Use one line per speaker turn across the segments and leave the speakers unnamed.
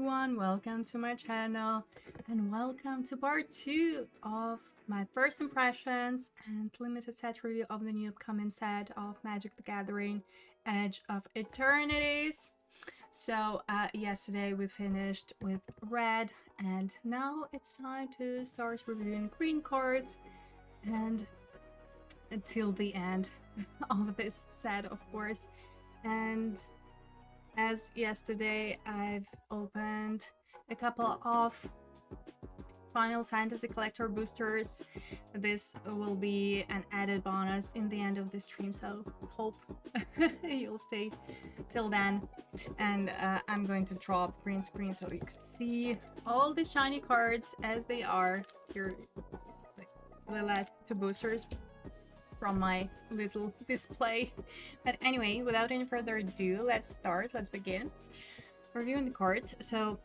everyone, welcome to my channel and welcome to part 2 of my first impressions and limited set review of the new upcoming set of Magic the Gathering Edge of Eternities. So yesterday we finished with red and now it's time to start reviewing green cards and until the end of this set, of course. And as yesterday, I've opened a couple of Final Fantasy collector boosters. This will be an added bonus in the end of the stream, so hope you'll stay till then. And I'm going to drop green screen so you can see all the shiny cards as they are. Here, the last two boosters from my little display. But anyway, without any further ado, let's begin reviewing the cards. So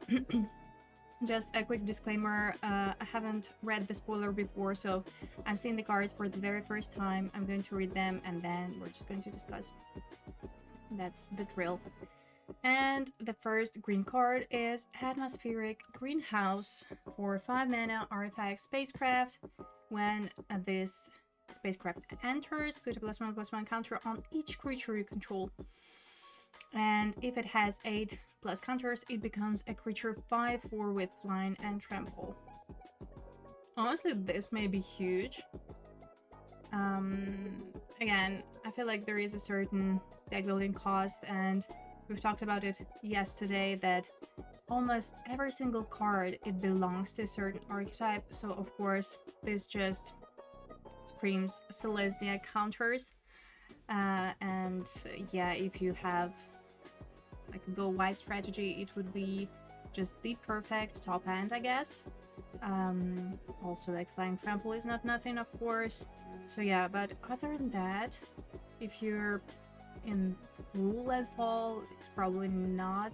just a quick disclaimer, I haven't read the spoiler before, so I'm seeing the cards for the very first time. I'm going to read them and then we're just going to discuss. That's the drill. And the first green card is Atmospheric Greenhouse for 5 mana artifact spacecraft. When this spacecraft enters, put a +1/+1 counter on each creature you control. And if it has 8+ counters, it becomes a creature 5/4 with flying and trample. Honestly, this may be huge. Again, I feel like there is a certain deck building cost, and we've talked about it yesterday that almost every single card, it belongs to a certain archetype. So of course, this just screams Selesnya counters, and yeah, if you have like a go wide strategy, it would be just the perfect top end, I guess. Also, like flying trample is not nothing, of course. So yeah, but other than that, if you're in rule landfall, it's probably not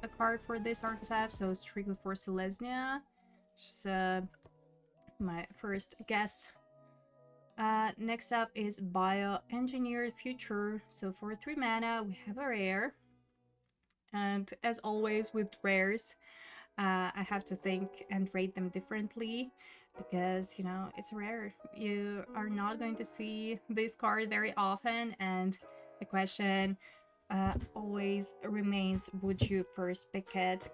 a card for this archetype, so strictly for Selesnya. Just my first guess. Next up is Bioengineered Future. So for 3 mana, we have a rare. And as always with rares, I have to think and rate them differently because, you know, it's rare. You are not going to see this card very often, and the question always remains, would you first pick it?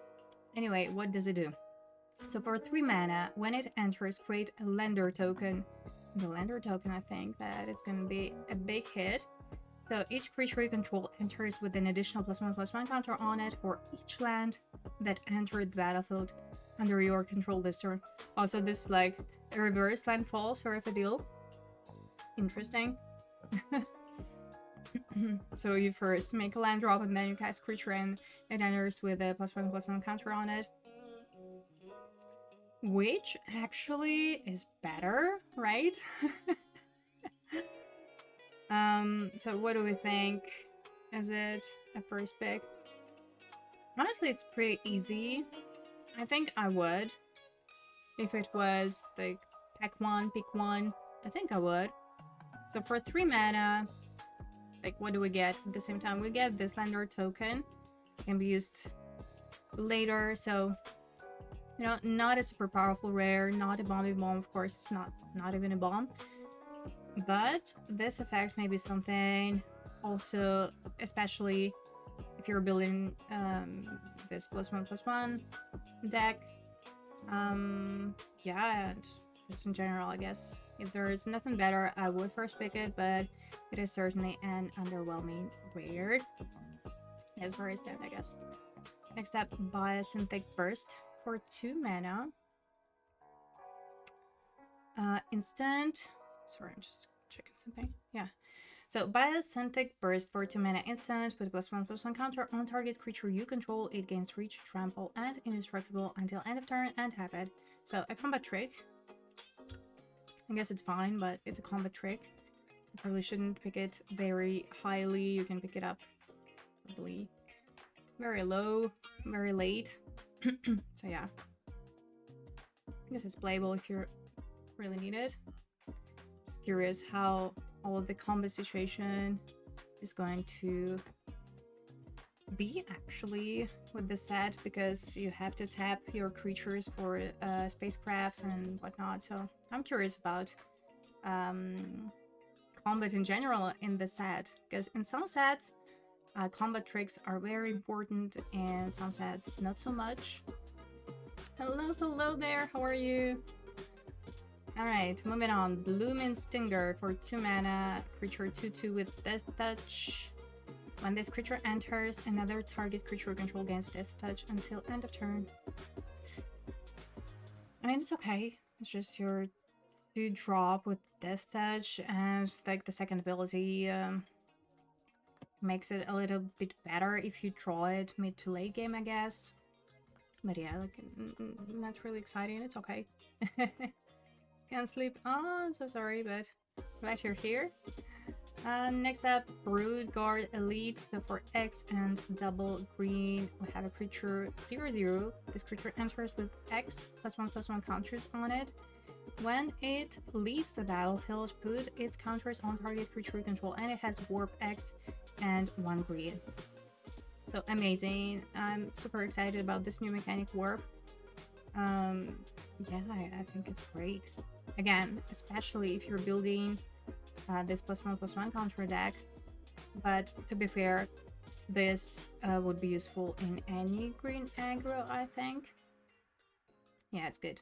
Anyway, what does it do? So for 3 mana, when it enters, create a lender token. The lender token, I think that it's going to be a big hit. So each creature you control enters with an additional +1/+1 counter on it for each land that entered the battlefield under your control this turn. Also, this is like a reverse landfall sort of a deal. Interesting. So you first make a land drop and then you cast creature and it enters with a +1/+1 counter on it. Which actually is better, right? So what do we think? Is it a first pick? Honestly, it's pretty easy. I think I would. If it was like pick one, I think I would. So for 3 mana, like what do we get at the same time? We get this lender token. It can be used later, so you know, not a super powerful rare, not a bomby bomb, of course, it's not even a bomb. But this effect may be something also, especially if you're building this +1/+1 deck. Yeah, and just in general, I guess if there is nothing better, I would first pick it, but it is certainly an underwhelming rare. That's where I stand, I guess. Next up, Biosynthetic Burst for 2 mana. Instant. Sorry, I'm just checking something. Yeah. So Biosynthetic Burst for 2 mana instant with a +1/+1 counter on target creature you control. It gains reach, trample, and indestructible until end of turn and tap it. So a combat trick. I guess it's fine, but it's a combat trick. You probably shouldn't pick it very highly. You can pick it up probably very low, very late. So yeah, I guess it's playable if you really need it. Just curious how all of the combat situation is going to be actually with this set, because you have to tap your creatures for spacecrafts and whatnot. So I'm curious about combat in general in this set, because in some sets combat tricks are very important, and some sets not so much. Hello there, how are you? Alright, moving on. Blooming Stinger for 2 mana, creature 2/2 with Death Touch. When this creature enters, another target creature control gains Death Touch until end of turn. I mean, it's okay. It's just your 2-drop with Death Touch, and like the second ability makes it a little bit better if you draw it mid to late game, I guess. But yeah, like, not really exciting. It's okay. Can't sleep. Oh, I'm so sorry, but glad you're here. Next up, Broodguard Elite. So for X and double green, we have a creature 0/0. This creature enters with X +1/+1 counters on it. When it leaves the battlefield, put its counters on target creature control, and it has Warp X and 1 green. So amazing. I'm super excited about this new mechanic, Warp. Yeah, I think it's great. Again, especially if you're building this +1/+1 counter deck. But to be fair, this would be useful in any green aggro, I think. Yeah, it's good.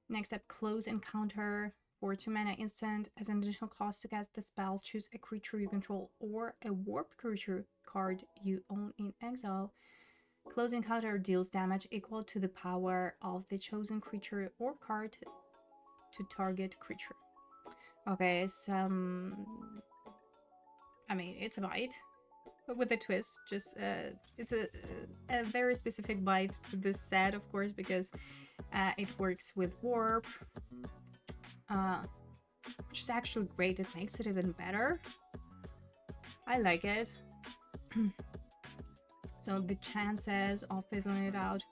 Next up, Close Encounter. For 2 mana instant, as an additional cost to cast the spell, choose a creature you control or a warped creature card you own in exile. Close Encounter deals damage equal to the power of the chosen creature or card to target creature. Okay, so I mean, it's a bite, but with a twist. Just it's a very specific bite to this set, of course, because it works with warp, which is actually great. It makes it even better. I like it. So the chances of fizzling it out,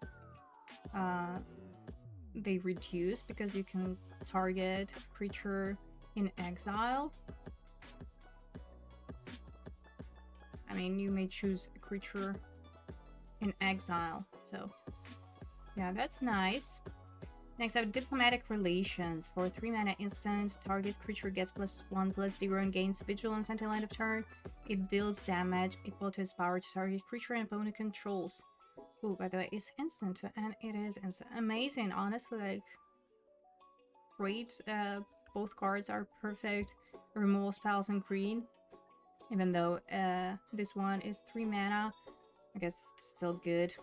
they reduce because you can target a creature in exile. I mean, you may choose a creature in exile, so yeah, that's nice. Next up, Diplomatic Relations. For 3 mana instant, target creature gets +1/+0 and gains Vigilance until end of turn. It deals damage equal to its power to target creature and opponent controls. Oh, by the way, it's instant, and it is instant. Amazing, honestly, like, great. Both cards are perfect removal spells in green, even though this one is 3 mana. I guess it's still good.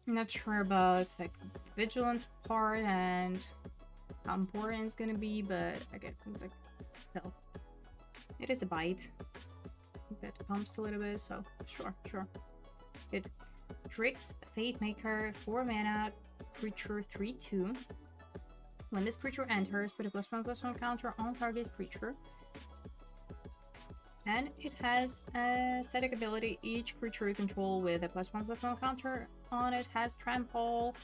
I'm not sure about like vigilance part and how important it's gonna be, but I get like still. It is a bite that pumps a little bit, so sure. Good. Drix Fate Maker, 4 mana, creature 3/2. When this creature enters, put a +1/+1 counter on target creature. And it has a static ability. Each creature you control with a +1/+1 counter on it has Trample.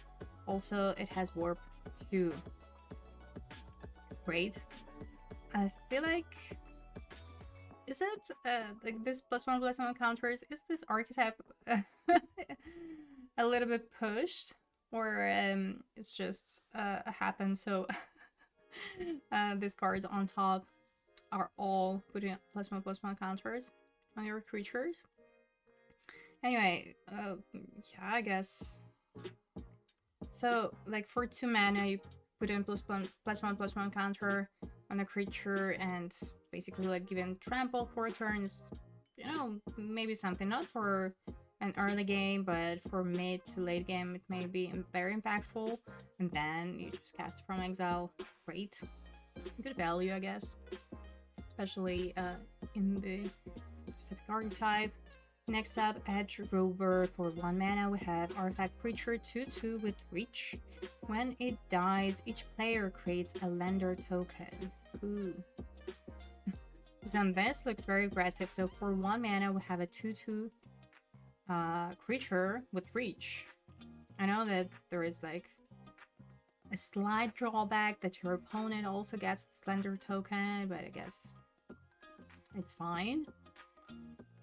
Also, it has Warp 2. Great. I feel like... Is it, like, this +1/+1 counters, is this archetype a little bit pushed? Or it's just happened so these cards on top are all putting +1/+1 counters on your creatures. Anyway, yeah, I guess. So, like, for 2 mana, you put in +1/+1 counter on a creature, and basically, like, giving trample for turns. You know, maybe something not for an early game, but for mid to late game, it may be very impactful. And then you just cast from exile. Great. Good value, I guess. Especially in the specific archetype. Next up, Edge Rover. For 1 mana, we have Artifact Creature 2/2 with Reach. When it dies, each player creates a Lender token. Ooh. So this looks very aggressive. So for 1 mana, we have a 2/2 creature with Reach. I know that there is like a slight drawback that your opponent also gets the Slender token, but I guess it's fine.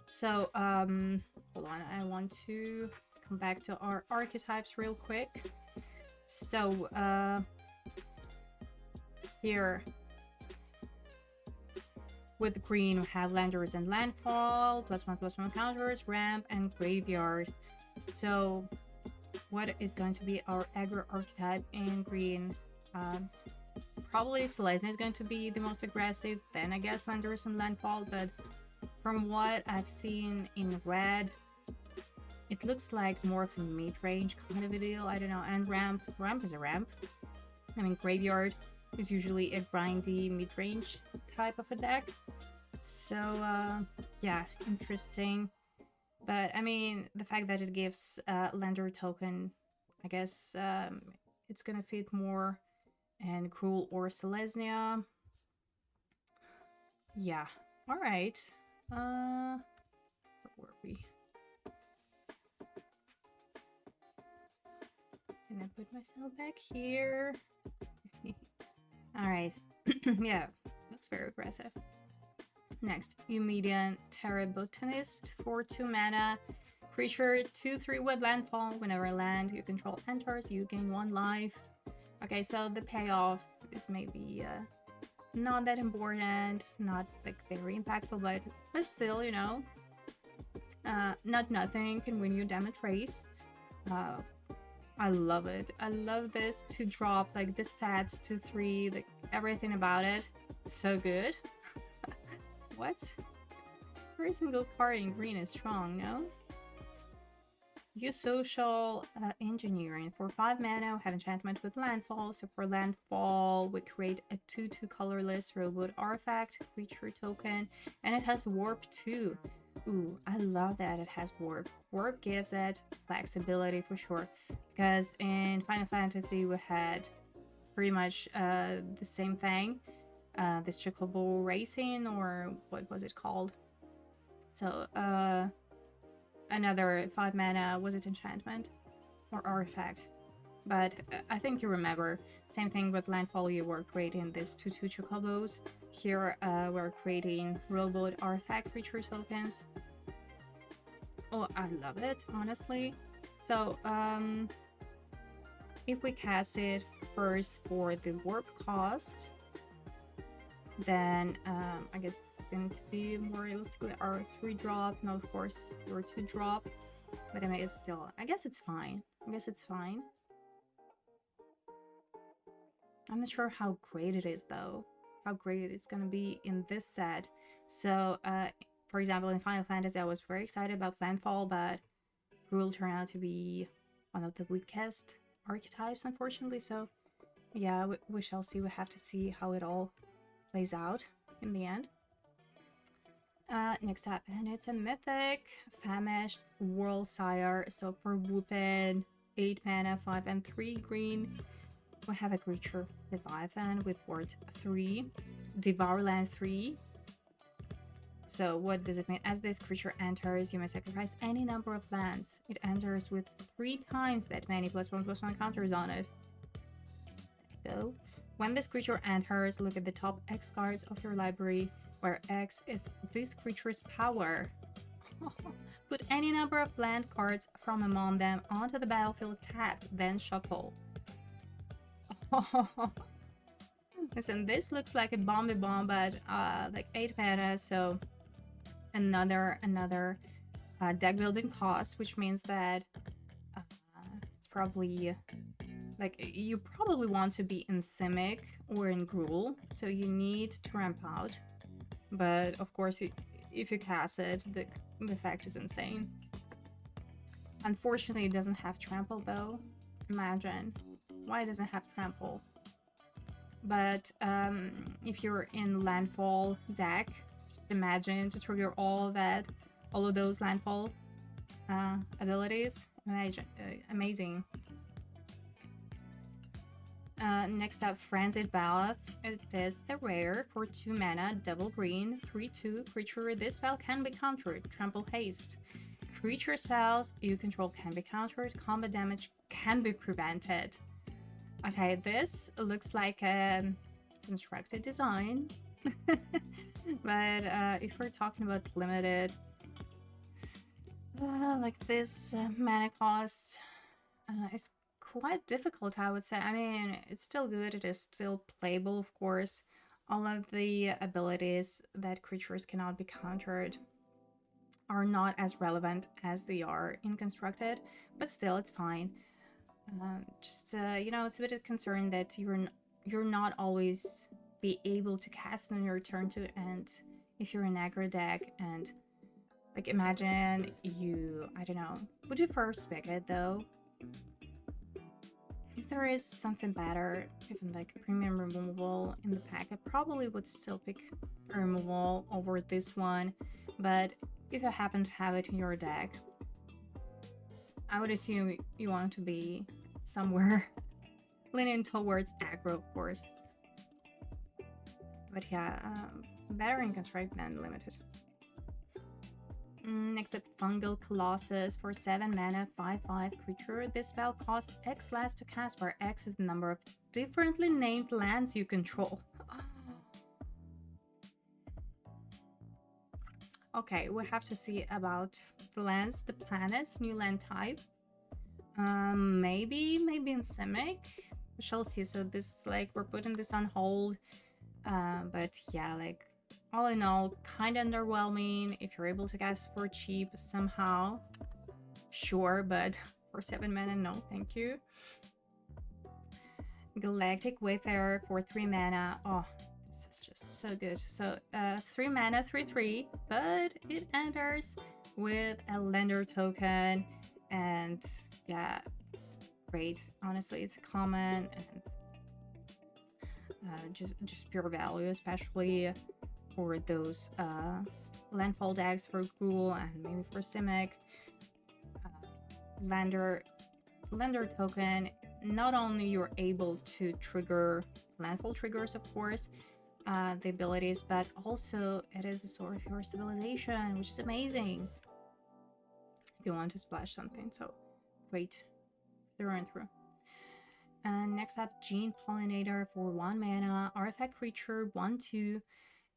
So, hold on, I want to come back to our archetypes real quick. So, here with green, we have landers and landfall, +1/+1 counters, ramp, and graveyard. So, what is going to be our aggro archetype in green? Probably Selesnya is going to be the most aggressive, then I guess landers and landfall, but from what I've seen in red, it looks like more of a mid-range kind of a deal, I don't know, and ramp is a ramp. I mean, graveyard is usually a grindy mid-range type of a deck. So, yeah, interesting. But, I mean, the fact that it gives Lander token, I guess it's gonna fit more in Cruel or Selesnya. Yeah, alright. Where were we? Can I put myself back here? Alright. Yeah, looks very aggressive. Next, Umedian Terrabotanist for 2 mana. Creature 2/3 with landfall. Whenever land you control enters, you gain 1 life. Okay, so the payoff is maybe not that important, not like very impactful, but still, you know, not nothing can win you damage race. I love it. I love this 2-drop, like the stats 2/3, like everything about it, so good. What? Every single card in green is strong, no? Use social engineering for 5 mana. We have enchantment with landfall. So for landfall, we create a 2/2 colorless robot artifact creature token, and it has warp too. Ooh, I love that it has warp. Warp gives it flexibility for sure, because in Final Fantasy we had pretty much the same thing. This Chocobo Racing, or what was it called? So, another 5 mana, was it enchantment or artifact? But I think you remember, same thing with landfall, you were creating this 2/2 chocobos. Here we're creating robot artifact creature tokens. Oh, I love it, honestly. So if we cast it first for the warp cost, then I guess this is going to be more realistically our 3-drop. No, of course, your 2-drop. But I mean, it's still, I guess it's fine. I guess it's fine. I'm not sure how great it is, though. How great it's going to be in this set. So, for example, in Final Fantasy, I was very excited about Landfall, but Cruel turned out to be one of the weakest archetypes, unfortunately. So, yeah, we shall see. We have to see how it all plays out in the end. Next up, and it's a mythic famished World Sire. So for Whoopin, 8 mana, 5 and 3 green, we have a creature Leviathan with worth 3, Devour Land 3. So what does it mean? As this creature enters, you may sacrifice any number of lands. It enters with 3 times that many +1/+1 counters on it. So when this creature enters, look at the top X cards of your library, where X is this creature's power. Put any number of land cards from among them onto the battlefield tapped, then shuffle. Listen, this looks like a bomb, but like 8 mana, so another deck building cost, which means that it's probably like you probably want to be in Simic or in Gruul, so you need to ramp out. But of course, if you cast it, the effect is insane. Unfortunately, it doesn't have trample though. Imagine why it doesn't have trample. But if you're in landfall deck, just imagine to trigger all of those landfall abilities. Amazing. Next up, Frenzied Ballast. It is a rare for 2 mana, double green, 3/2 creature. This spell can be countered. Trample Haste. Creature spells you control can be countered. Combat damage can be prevented. Okay, this looks like a constructed design. But if we're talking about limited, Like this mana cost is quite difficult, I would say. I mean, it's still good, it is still playable, of course. All of the abilities that creatures cannot be countered are not as relevant as they are in Constructed, but still, it's fine. You know, it's a bit of concern that you're not always be able to cast on your turn to end if you're an aggro deck. And like, imagine you, I don't know, would you first pick it though? If there is something better, even like premium removal in the pack, I probably would still pick removal over this one. But if you happen to have it in your deck, I would assume you want to be somewhere leaning towards aggro, of course. But yeah, better in Construct than Limited. Next up, Fungal Colossus for 7 mana, 5/5 creature. This spell costs X less to cast, where X is the number of differently named lands you control. Okay, we have to see about the lands, the planets, new land type. Maybe in Simic. We shall see. So this, like, we're putting this on hold. But yeah, like, all in all, kind of underwhelming. If you're able to cast for cheap somehow, sure, but for 7 mana, no, thank you. Galactic Wayfarer for 3 mana. Oh, this is just so good. So 3 mana, 3/3, but it enters with a lender token, and yeah, great. Honestly, it's common and just pure value, especially for those landfall decks for Gruul and maybe for Simic. Lender token, not only you're able to trigger landfall triggers, of course, the abilities, but also it is a sort of your stabilization, which is amazing if you want to splash something. So great through and through. And next up, Gene Pollinator for 1 mana, artifact creature, 1/2,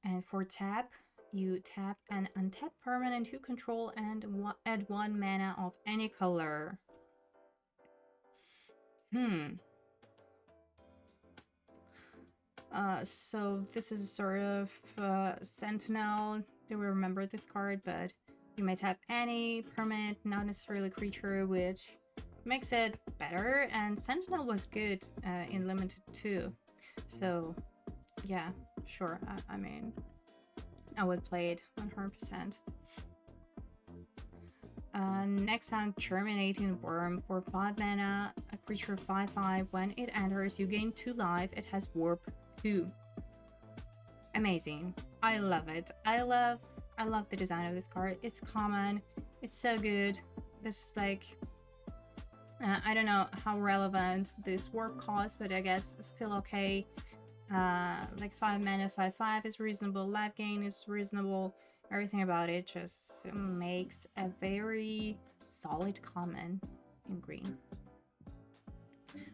and for tap, you tap an untapped permanent you control and add 1 mana of any color. So this is a sort of Sentinel. Do we remember this card? But you may tap any permanent, not necessarily creature, which makes it better. And Sentinel was good in Limited too. So yeah, sure. I mean, I would play it 100%. Next on Germinating Worm for 5 mana, a creature 5/5. When it enters, you gain 2 life. It has Warp 2. Amazing. I love it. I love the design of this card. It's common. It's so good. This is like, I don't know how relevant this warp cost, but I guess still okay. Like 5 mana, 5/5 is reasonable. Life gain is reasonable. Everything about it just makes a very solid common in green.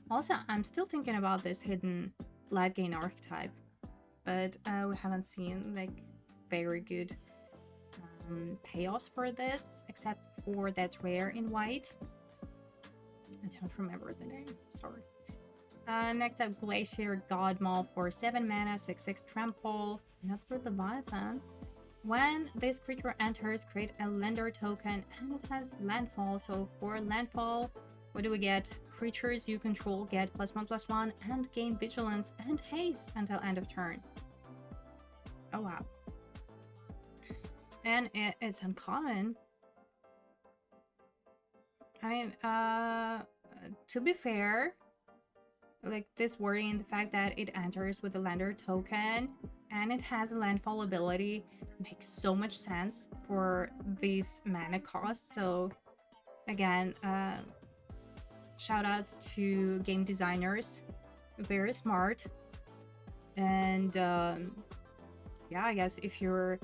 Also, I'm still thinking about this hidden life gain archetype, but we haven't seen like very good payoffs for this, except for that rare in white. I don't remember the name, sorry. Next up, Glacier Godmaw for 7 mana, 6/6 trample, another Leviathan. When this creature enters, create a lender token, and it has landfall. So for landfall, what do we get? Creatures you control get +1/+1 and gain vigilance and haste until end of turn. Oh wow. And it's uncommon. I mean, to be fair, like this worrying the fact that it enters with a lender token and it has a landfall ability makes so much sense for these mana costs. So again, shout outs to game designers, very smart. And yeah, I guess if you're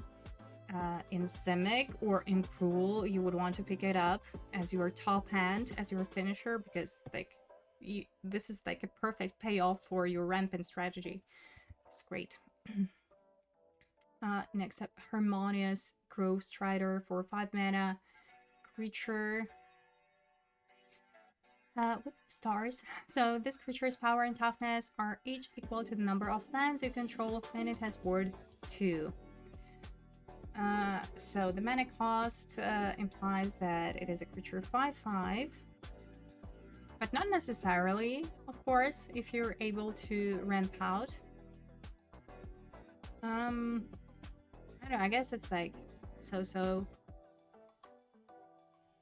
in Simic or in Cruel, you would want to pick it up as your top hand, as your finisher, because like this is like a perfect payoff for your rampant strategy. It's great. Next up, Harmonious Grove Strider for 5 mana. creature with stars. So this creature's power and toughness are each equal to the number of lands you control, and it has ward 2. So the mana cost implies that it is a creature 5/5, but not necessarily, of course, if you're able to ramp out. I don't know, I guess it's like so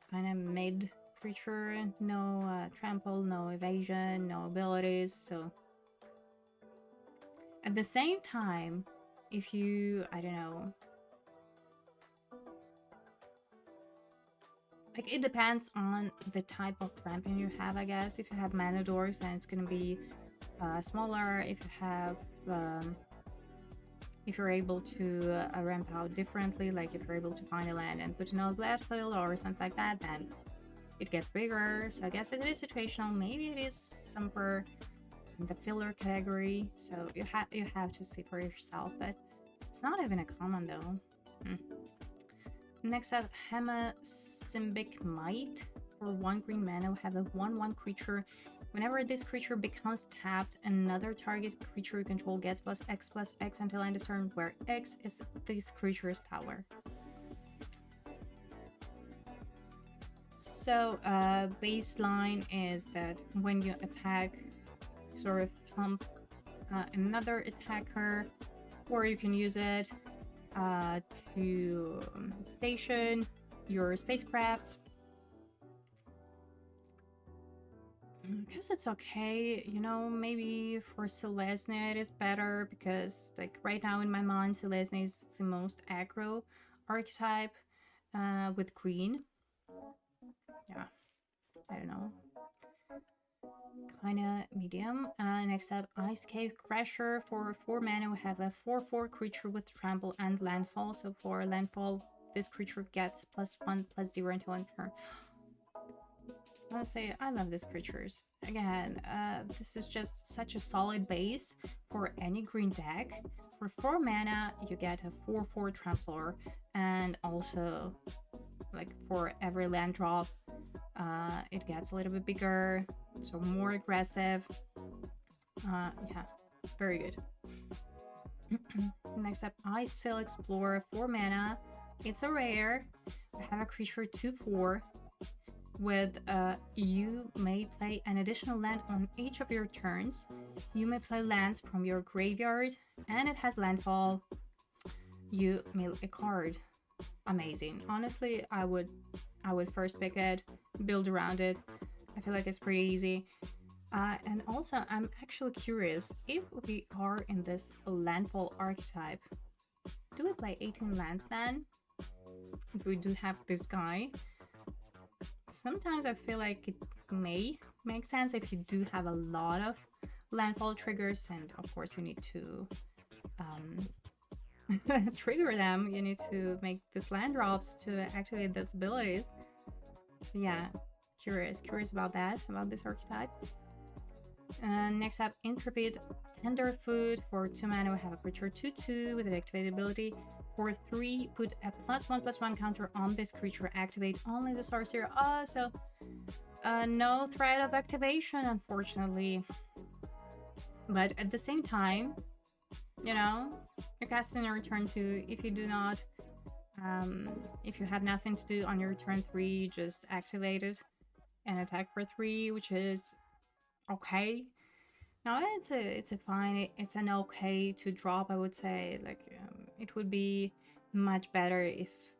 kind of mid creature, no trample, no evasion, no abilities. So at the same time, if you, I don't know, like it depends on the type of ramping you have, I guess. If you have mana dorks, then it's gonna be smaller. If you have if you're able to ramp out differently, like if you're able to find a land and put it on the battlefield or something like that, then it gets bigger. So I guess it is situational. Maybe it is somewhere in the filler category. So you have to see for yourself. But it's not even a common though. Next up, Hemosymbic Might. For 1 green mana, we have a 1/1 creature. Whenever this creature becomes tapped, another target creature you control gets +X until end of turn, where X is this creature's power. So baseline is that when you attack, sort of pump another attacker, or you can use it to station your spacecraft. I guess it's okay, you know, maybe for Selesnya it is better because, like, right now in my mind, Selesnya is the most aggro archetype with green. Yeah, I don't know. Kinda medium. Next up, Ice Cave Crasher. For 4 mana, we have a 4/4 creature with trample and landfall. So for landfall, this creature gets +1/+0 until end turn. Honestly, I love these creatures. Again, this is just such a solid base for any green deck. For 4 mana, you get a 4/4 Trampler, and also, like, for every land drop, it gets a little bit bigger, so more aggressive. Yeah, very good. Next up, Ice Sail Explorer, 4 mana. It's a rare. We have a creature 2/4. With you may play an additional land on each of your turns. You may play lands from your graveyard, and it has landfall. You mill a card. Amazing. Honestly, I would first pick it, build around it. I feel like it's pretty easy. And also, I'm actually curious if we are in this landfall archetype. Do we play 18 lands then? If we do have this guy. Sometimes I feel like it may make sense if you do have a lot of landfall triggers, and of course you need to trigger them. You need to make these land drops to activate those abilities. So yeah, curious about that, about this archetype. Next up, Intrepid Tenderfoot. For 2 mana, we have a creature 2/2 with an activated ability. For 3, put a +1/+1 counter on this creature. Activate only the sorcerer. Oh, so no threat of activation, unfortunately. But at the same time, you know, you cast on your turn 2. If you do not, if you have nothing to do on your turn 3, just activate it and attack for 3, which is okay. Now it's an okay to drop, I would say. Like, it would be much better if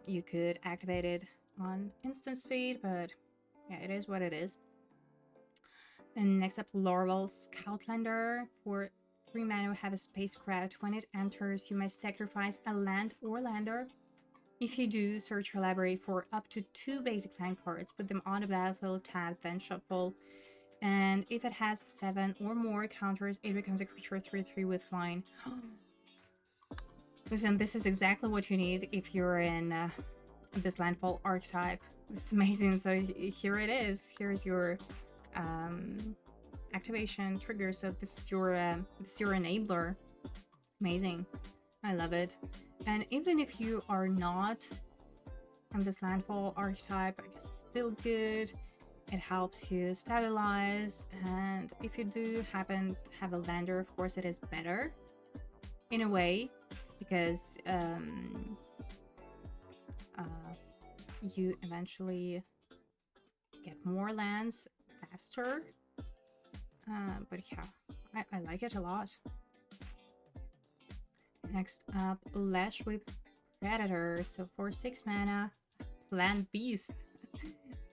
you could activate it on instant speed, but yeah, it is what it is. And next up, Lorwell Scoutlander. For 3 mana, we have a spacecraft. When it enters, you may sacrifice a land or lander. If you do, search your library for up to 2 basic land cards, put them on the battlefield, tap, then shuffle. And if it has 7 or more counters, it becomes a creature 3/3 with flying. Listen, this is exactly what you need if you're in this landfall archetype. It's amazing. So here it is. Here's your activation trigger. So this is your enabler. Amazing. I love it. And even if you are not And this landfall archetype, I guess, is still good. It helps you stabilize, and if you do happen to have a lander, of course it is better in a way, because you eventually get more lands faster. But yeah, I like it a lot. Next up, Lash Whip Predator. So for 6 mana, Land Beast.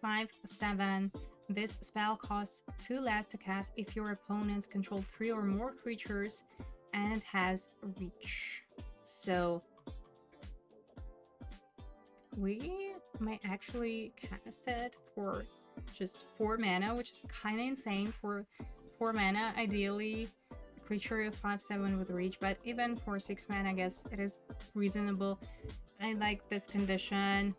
5/7. This spell costs 2 less to cast if your opponents control 3 or more creatures, and it has reach. So we might actually cast it for just 4 mana, which is kind of insane for 4 mana. Ideally, a creature of 5/7 with reach, but even for 6 mana, I guess it is reasonable. I like this condition.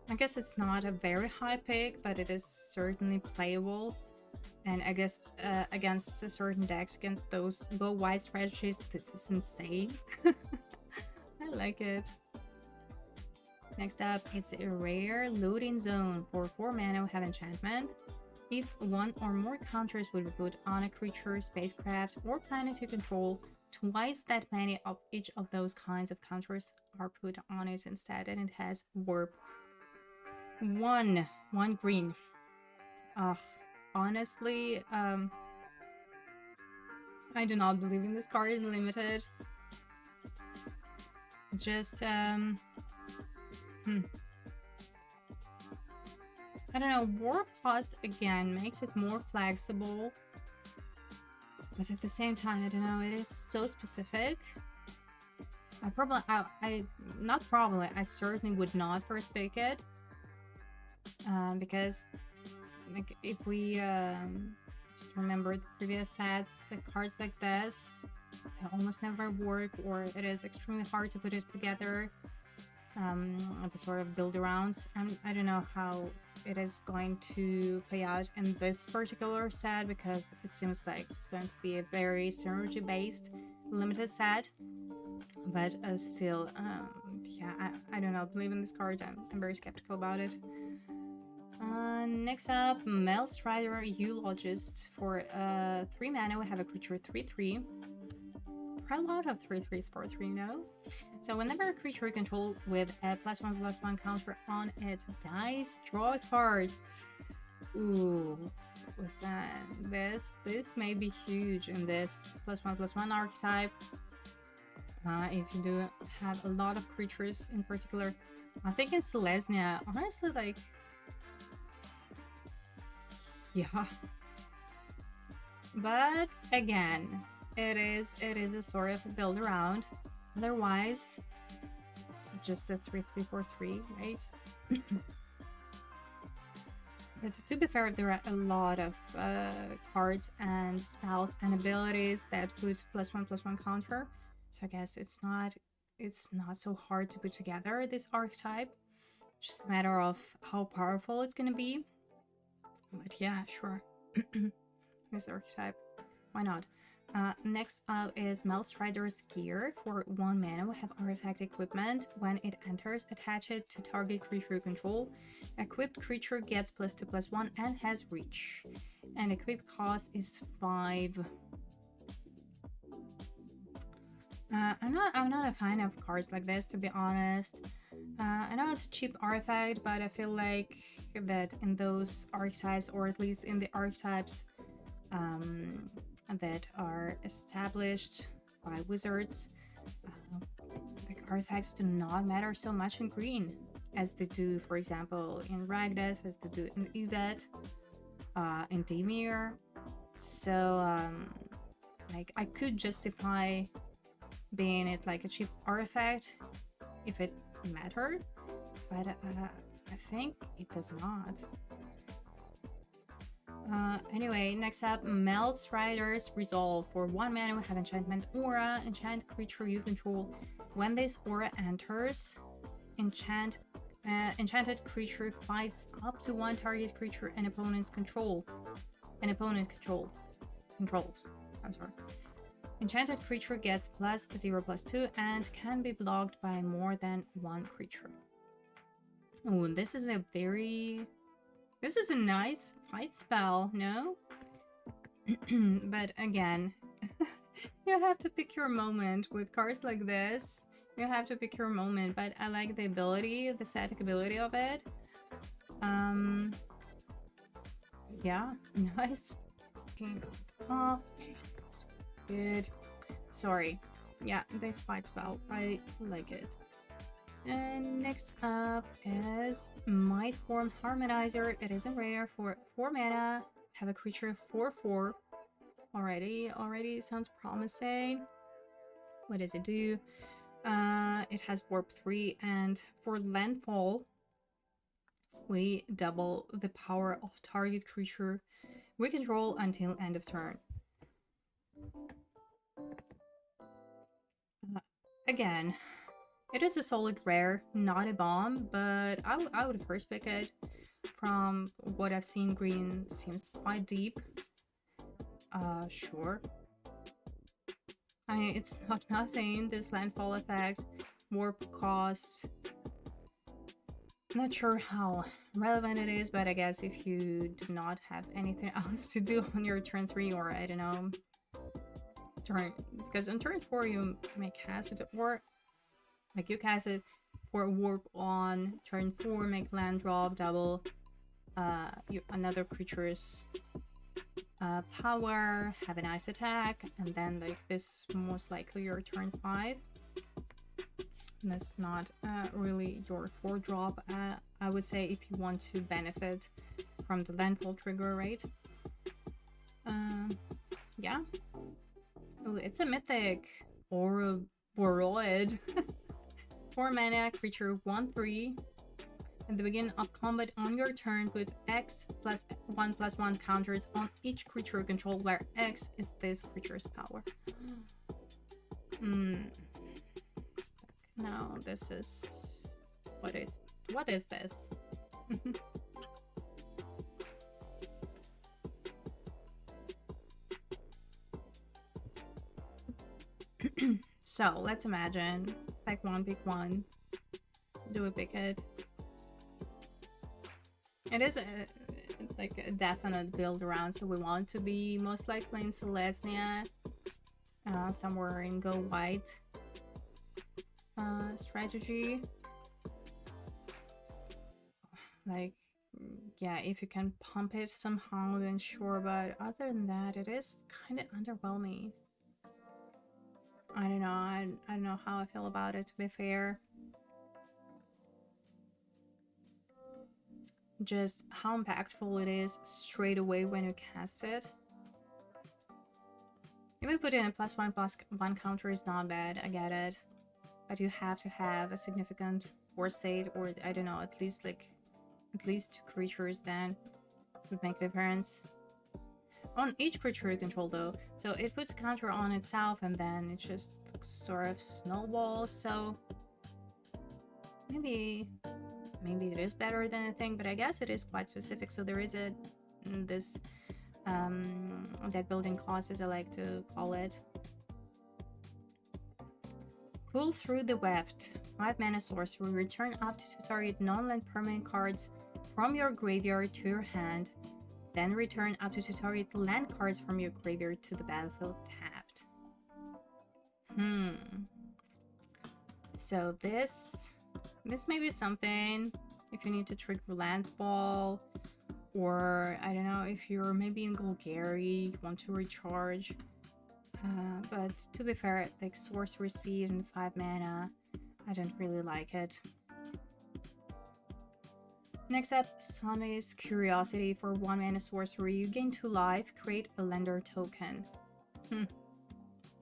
I guess it's not a very high pick, but it is certainly playable. And I guess against certain decks, against those go wide strategies, this is insane. I like it. Next up, it's a rare Loading Zone. For 4 mana, we have enchantment. If 1 or more counters would be put on a creature, spacecraft, or planet you control, twice that many of each of those kinds of counters are put on it instead, and it has warp. One green. Honestly, I do not believe in this card in limited. Just I don't know, warp cost again makes it more flexible, but at the same time, I don't know, it is so specific. I certainly would not first pick it. Because like if we just remember the previous sets, the cards like this almost never work, or it is extremely hard to put it together. The sort of build arounds. I don't know how it is going to play out in this particular set, because it seems like it's going to be a very synergy based limited set, but still yeah, I don't know, believe in this card. I'm very skeptical about it. Next up, Melstrider Eulogist. For 3 mana, we have a creature 3/3. Quite a lot of 3/3s for 3, no? So whenever a creature you control with a +1/+1 counter on it dies, draw a card. Ooh, listen, this may be huge in this +1/+1 archetype. If you do have a lot of creatures in particular. I'm thinking Selesnya, honestly, like, yeah. But again, it is a sort of a build around. Otherwise, just a 3/3/4/3, right? But to be fair, there are a lot of cards and spells and abilities that put +1/+1 counter. So I guess it's not so hard to put together this archetype. Just a matter of how powerful it's gonna be. But yeah, sure. This archetype, why not? Next up is Melstrider's Gear. For 1 mana, we have artifact equipment. When it enters, attach it to target creature you control. Equipped creature gets +2/+1 and has reach. And equip cost is 5. I'm not a fan of cards like this, to be honest. I know it's a cheap artifact, but I feel like that in those archetypes, or at least in the archetypes that are established by wizards, like artifacts do not matter so much in green as they do, for example, in Ragdas, as they do in Izet, in Dimir. So like, I could justify being it like a cheap artifact if it mattered, but I think it does not. Anyway, next up, Melstrider's Resolve. For 1 mana, we have enchantment aura. Enchant creature you control. When this aura enters, enchanted creature fights up to 1 target creature an opponent's controls. I'm sorry. Enchanted creature gets +0/+2 and can be blocked by more than one creature. Oh, this is a nice fight spell, no? But again, you have to pick your moment with cards like this. You have to pick your moment, but I like the ability, the static ability of it. Yeah, nice. Off. Good. Sorry. Yeah, this fight spell. I like it. And next up is Might Form Harmonizer. It is a rare for 4 mana. Have a creature 4/4. Already sounds promising. What does it do? It has Warp 3, and for landfall, we double the power of target creature we control until end of turn. Again, it is a solid rare, not a bomb, but I would first pick it. From what I've seen, green seems quite deep. Sure. I mean, it's not nothing, this landfall effect, warp cost. Not sure how relevant it is, but I guess if you do not have anything else to do on your turn 3, or I don't know, because on turn 4 you may cast it, or like you cast it for warp on turn 4, make land drop, double another creature's power, have a nice attack, and then like this most likely your turn 5. And that's not really your 4-drop. I would say if you want to benefit from the landfall trigger, right? Yeah. Oh, it's a mythic Ouroboros. 4 mana creature 1/3. At the beginning of combat on your turn, put X +1/+1 counters on each creature you control, where X is this creature's power. No, this is... What is this? So, let's imagine. Pick one. Do we pick it? It is like a definite build around, so we want to be most likely in Selesnya, somewhere in Go White strategy. Like, yeah, if you can pump it somehow, then sure, but other than that, it is kind of underwhelming. I don't know, I don't know how I feel about it, to be fair. Just how impactful it is straight away when you cast it. Even putting a +1/+1 counter is not bad, I get it. But you have to have a significant force state, or I don't know, at least 2 creatures, then would make a difference. On each creature you control though, so it puts a counter on itself and then it just sort of snowballs, so maybe it is better than I think, but I guess it is quite specific, so there is this deck building cost, as I like to call it. Pull through the Weft. 5 mana sorcery. Return up to 2 target non-land permanent cards from your graveyard to your hand. Then return up to 2 target land cards from your graveyard to the battlefield tapped. So this may be something if you need to trigger landfall, or I don't know, if you're maybe in Golgari, you want to recharge. But to be fair, like sorcery speed and 5 mana, I don't really like it. Next up, Sami's Curiosity. For 1 mana sorcery, you gain 2 life, create a lender token.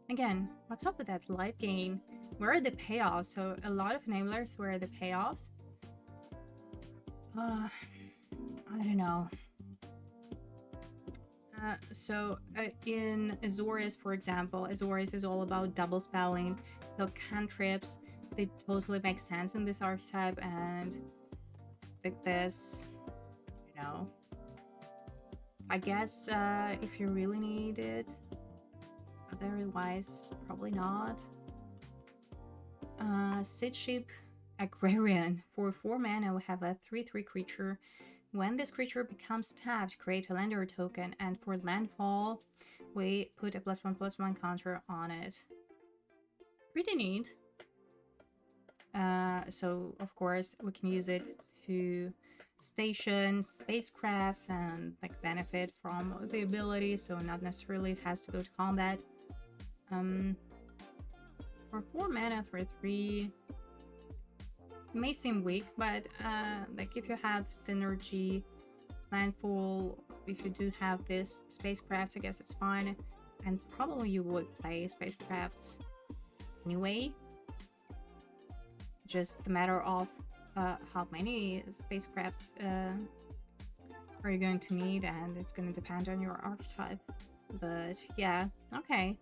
Again, what's up with that life gain? Where are the payoffs? So a lot of enablers, where are the payoffs? I don't know. In Azorius, for example, Azorius is all about double spelling. So cantrips, they totally make sense in this archetype, and like this, you know, I guess if you really need it, otherwise probably not. Seed Sheep Agrarian. For 4 mana, we have a 3/3 creature. When this creature becomes tapped, create a lander token, and for landfall, we put a +1/+1 counter on it. Pretty neat. So of course we can use it to station spacecrafts and like benefit from the ability, so not necessarily it has to go to combat. For 4 mana for 3, it may seem weak, but like if you have synergy, landfall, if you do have this spacecraft, I guess it's fine. And probably you would play spacecrafts anyway. Just a matter of how many spacecrafts are you going to need, and it's going to depend on your archetype. But yeah, okay.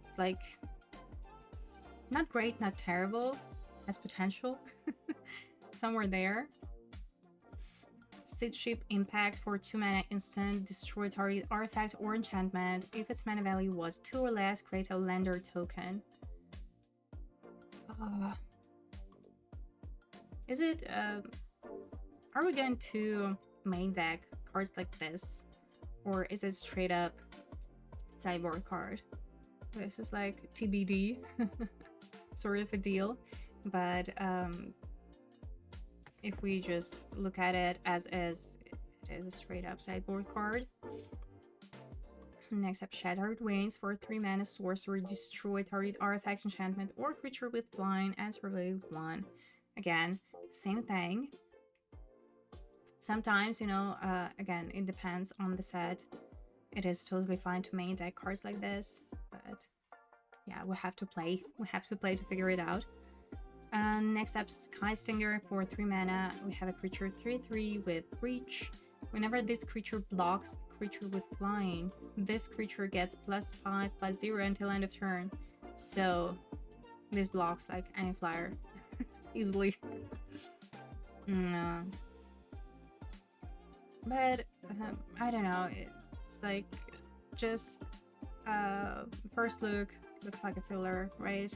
It's like not great, not terrible, has potential. Somewhere there. Seed Sheep Impact for 2 mana instant, destroy target artifact or enchantment. If its mana value was 2 or less, create a lander token. Is it are we going to main deck cards like this, or is it straight up sideboard card? This is like TBD. Sort of a deal, but if we just look at it as is, it is a straight up sideboard card. Next up, Shattered Wings for 3 mana sorcery, destroy target artifact, enchantment, or creature with blind and survive 1. Again, same thing. Sometimes, you know, again, it depends on the set. It is totally fine to main deck cards like this, but yeah, we have to play. We have to play to figure it out. Next up, Sky Stinger for 3 mana. We have a creature 3/3 with reach. Whenever this creature blocks a creature with flying, this creature gets +5/+0 until end of turn. So this blocks like any flyer easily. But I don't know. It's like just first look, looks like a filler, right?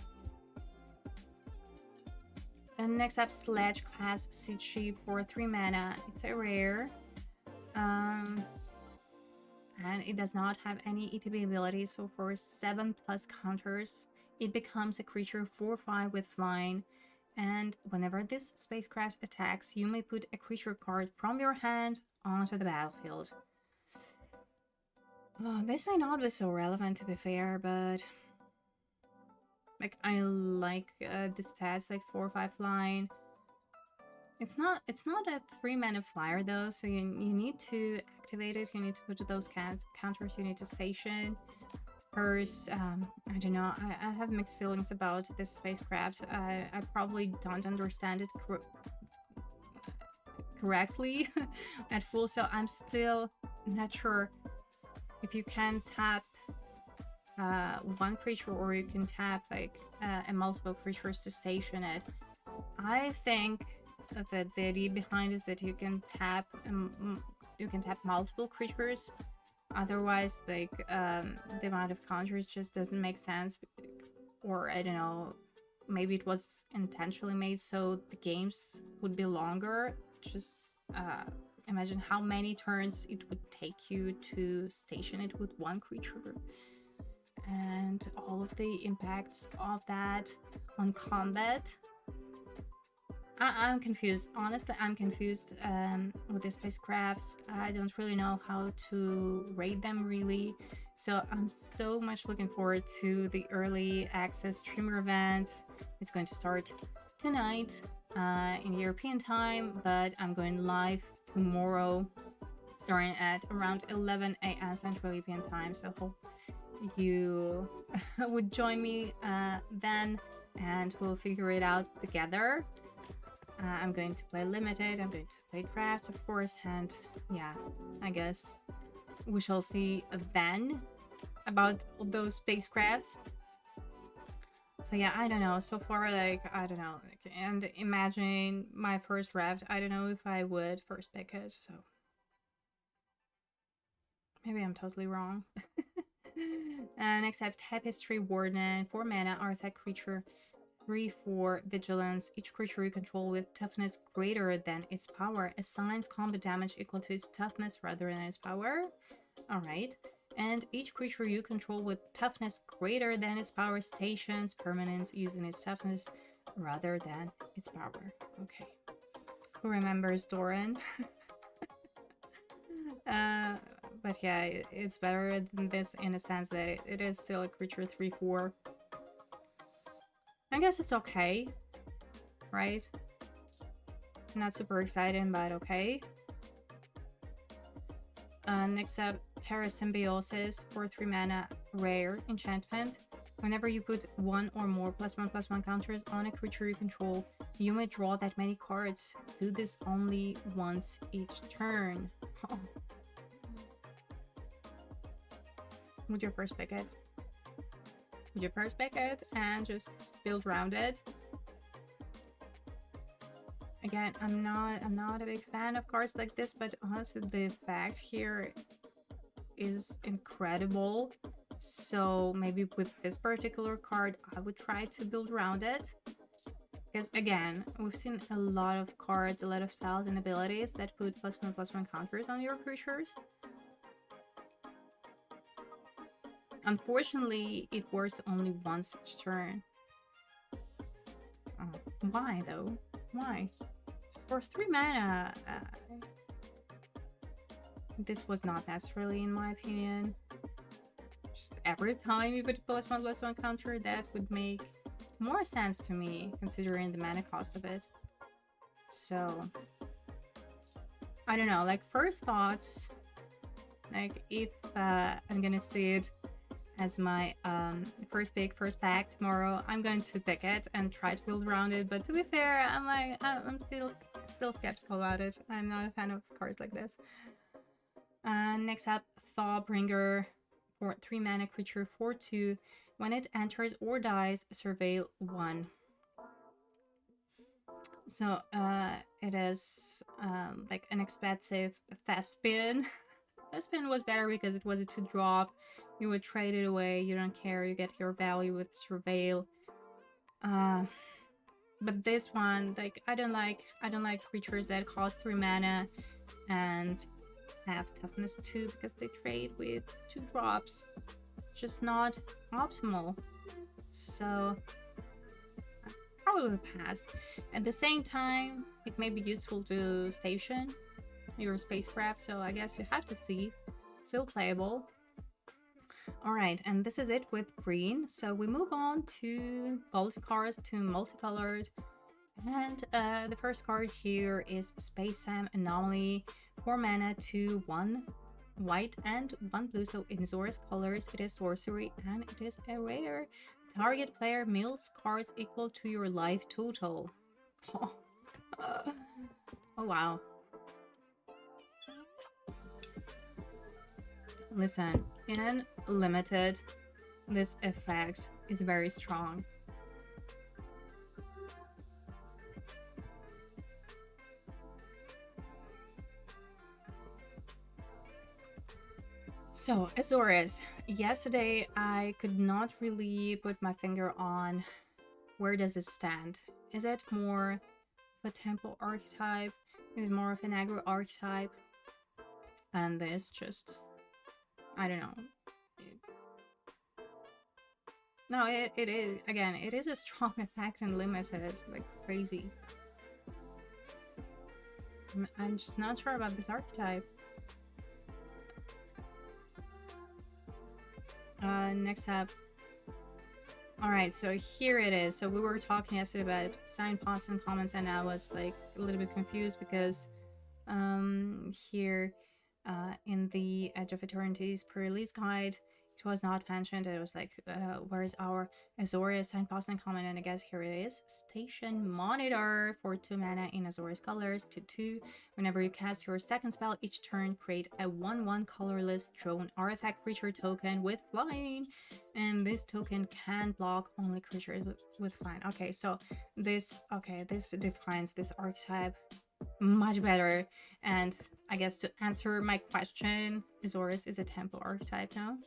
And next up, Sledge Class Seed Sheep for 3 mana. It's a rare. And it does not have any ETB ability, so for 7+ counters, it becomes a creature 4/5 with flying. And whenever this spacecraft attacks, you may put a creature card from your hand onto the battlefield. This may not be so relevant, to be fair, but like I like the stats, like 4/5 flying. It's not a 3 mana flyer though, so you need to activate it. You need to put those counters. You need to station hers. I don't know. I have mixed feelings about this spacecraft. I probably don't understand it correctly at full, so I'm still not sure if you can tap one creature or you can tap like multiple creatures to station it. I think that the idea behind is that you can tap multiple creatures. Otherwise, like the amount of counters just doesn't make sense. Or I don't know, maybe it was intentionally made so the games would be longer. Just imagine how many turns it would take you to station it with one creature, and all of the impacts of that on combat. I'm confused. Honestly, I'm confused with the spacecrafts. I don't really know how to rate them, really. So I'm so much looking forward to the early access streamer event. It's going to start tonight in European time, but I'm going live tomorrow, starting at around 11 a.m. Central European time. So hope you would join me then, and we'll figure it out together. I'm going to play limited, I'm going to play drafts, of course, and yeah, I guess we shall see then about those spacecrafts. So yeah, I don't know, so far, like, I don't know, like, and imagine my first draft, I don't know if I would first pick it, so maybe I'm totally wrong. Next up, Tapestry Warden, 4 mana, artifact creature, 3/4 vigilance. Each creature you control with toughness greater than its power assigns combat damage equal to its toughness rather than its power. Alright. And each creature you control with toughness greater than its power stations permanents using its toughness rather than its power. Okay. Who remembers Doran? But yeah, it's better than this in a sense that it is still a creature 3/4. I guess it's okay, right? Not super exciting, but okay. Next up, Terra Symbiosis for 3 mana, rare enchantment. Whenever you put 1 or more +1/+1 counters on a creature you control, you may draw that many cards. Do this only once each turn. Oh. Would you first pick it? Would you first pick it and just build around it? Again, I'm not a big fan of cards like this, but honestly, the effect here is incredible. So maybe with this particular card, I would try to build around it. Because again, we've seen a lot of cards, a lot of spells and abilities that put +1/+1 counters on your creatures. Unfortunately, it works only once each turn. Oh, why though? Why? For 3 mana, this was not necessarily, in my opinion. Just every time you put +1/+1 counter, that would make more sense to me, considering the mana cost of it. So, I don't know, like, first thoughts, like, if I'm gonna see it as my first pack tomorrow, I'm going to pick it and try to build around it. But to be fair, I'm still skeptical about it. I'm not a fan of cards like this. Next up, Thawbringer for 3 mana creature 4/2. When it enters or dies, surveil 1. So it is like an expensive Thespian. Thespian was better because it was a 2-drop. You would trade it away, you don't care, you get your value with Surveil. But this one, like, I don't like creatures that cost 3 mana and have toughness 2 because they trade with 2 drops. Just not optimal. So I probably would pass. At the same time, it may be useful to station your spacecraft, so I guess you have to see. Still playable. Alright, and this is it with green. So we move on to gold cards, to multicolored. And the first card here is Space Sam Anomaly. 4 mana, 2/1 white and 1 blue. So in Azorius colors, it is sorcery and it is a rare. Target player mills cards equal to your life total. Oh, wow. Listen, in limited, this effect is very strong. So, Azorius, yesterday I could not really put my finger on where does it stand. Is it more of a tempo archetype? Is it more of an aggro archetype? And this just, I don't know. No, it is, again, it is a strong effect and limited, like crazy. I'm just not sure about this archetype. Next up. Alright, so here it is. So we were talking yesterday about sign posts and comments, and I was like a little bit confused because here in the Edge of Eternities pre-release guide, it was not mentioned. It was like, where's our Azorius sign post and comment? And I guess here it is. Station Monitor for 2 mana in Azorius colors, 2/2. Whenever you cast your second spell each turn, create a 1/1 colorless drone artifact creature token with flying. And this token can block only creatures with flying. Okay, so this defines this archetype much better. And I guess to answer my question, Azorius is a tempo archetype now.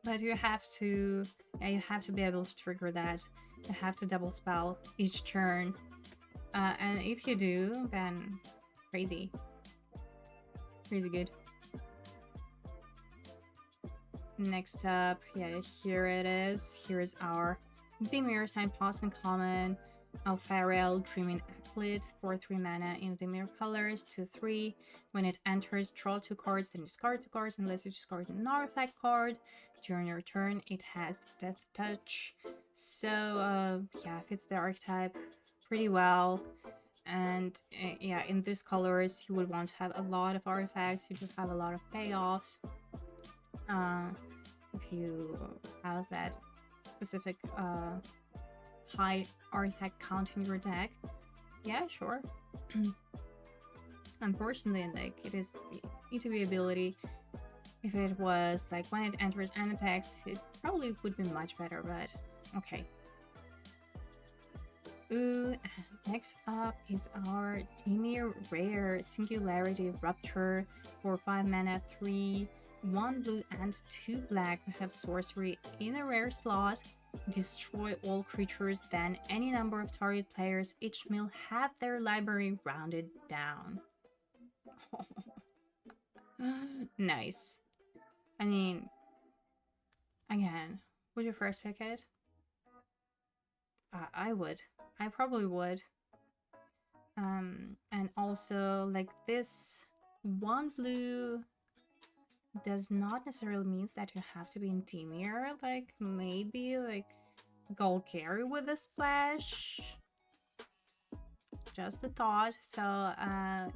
But you have to, yeah, you have to be able to trigger that. You have to double spell each turn. And if you do, then crazy. Crazy good. Next up, yeah, here it is. Here's our Dimir Sign Post in common. Alphariel Dreaming Eclipse for 3 mana in Dimir colors, 2/3. When it enters, draw 2 cards, then discard 2 cards unless you discard an artifact card. During your turn, it has Death Touch. So, yeah, fits the archetype pretty well. And yeah, in these colors, you would want to have a lot of artifacts. You just have a lot of payoffs. If you have that specific high artifact count in your deck, yeah, sure. Unfortunately, like, it is the ETB ability. If it was like when it enters and attacks, it probably would be much better, but okay. Ooh, next up is our Dimir Rare Singularity Rupture for 5 mana, 3, 1 blue and 2 black. We have sorcery in a rare slot. Destroy all creatures, then any number of target players each mill have their library rounded down. Nice. I mean, again, would you first pick it? I would. I probably would. And also, like, this 1 blue does not necessarily mean that you have to be in Dimir. Like, maybe, like, Golgari with a splash. Just a thought. So,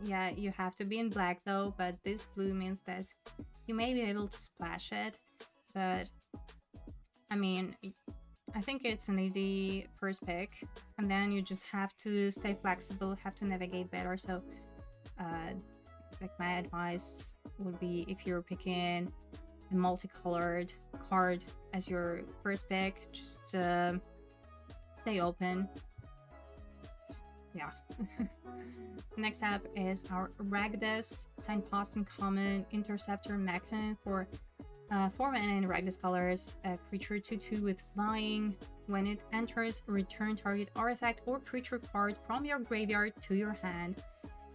yeah, you have to be in black, though, but this blue means that you may be able to splash it. But, I mean, I think it's an easy first pick, and then you just have to stay flexible, have to navigate better. So, like, my advice would be, if you're picking a multicolored card as your first pick, just stay open. Yeah. Next up is our Ragdas Signpost in common Interceptor Mechan for 4 mana in Ragdas colors, a creature 2/2 with flying. When it enters, return target artifact or creature card from your graveyard to your hand.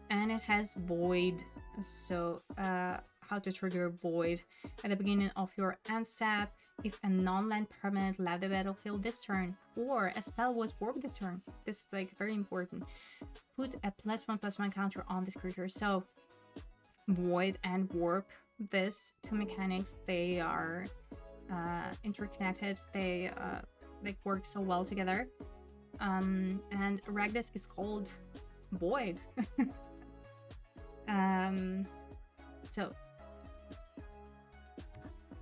And it has Void. So, how to trigger Void. At the beginning of your end step, if a non-land permanent left the battlefield this turn, or a spell was warped this turn, this is, like, very important, put a +1/+1 counter on this creature. So, Void and Warp, this two mechanics, they are interconnected. They work so well together. And Ragdas is called Void. So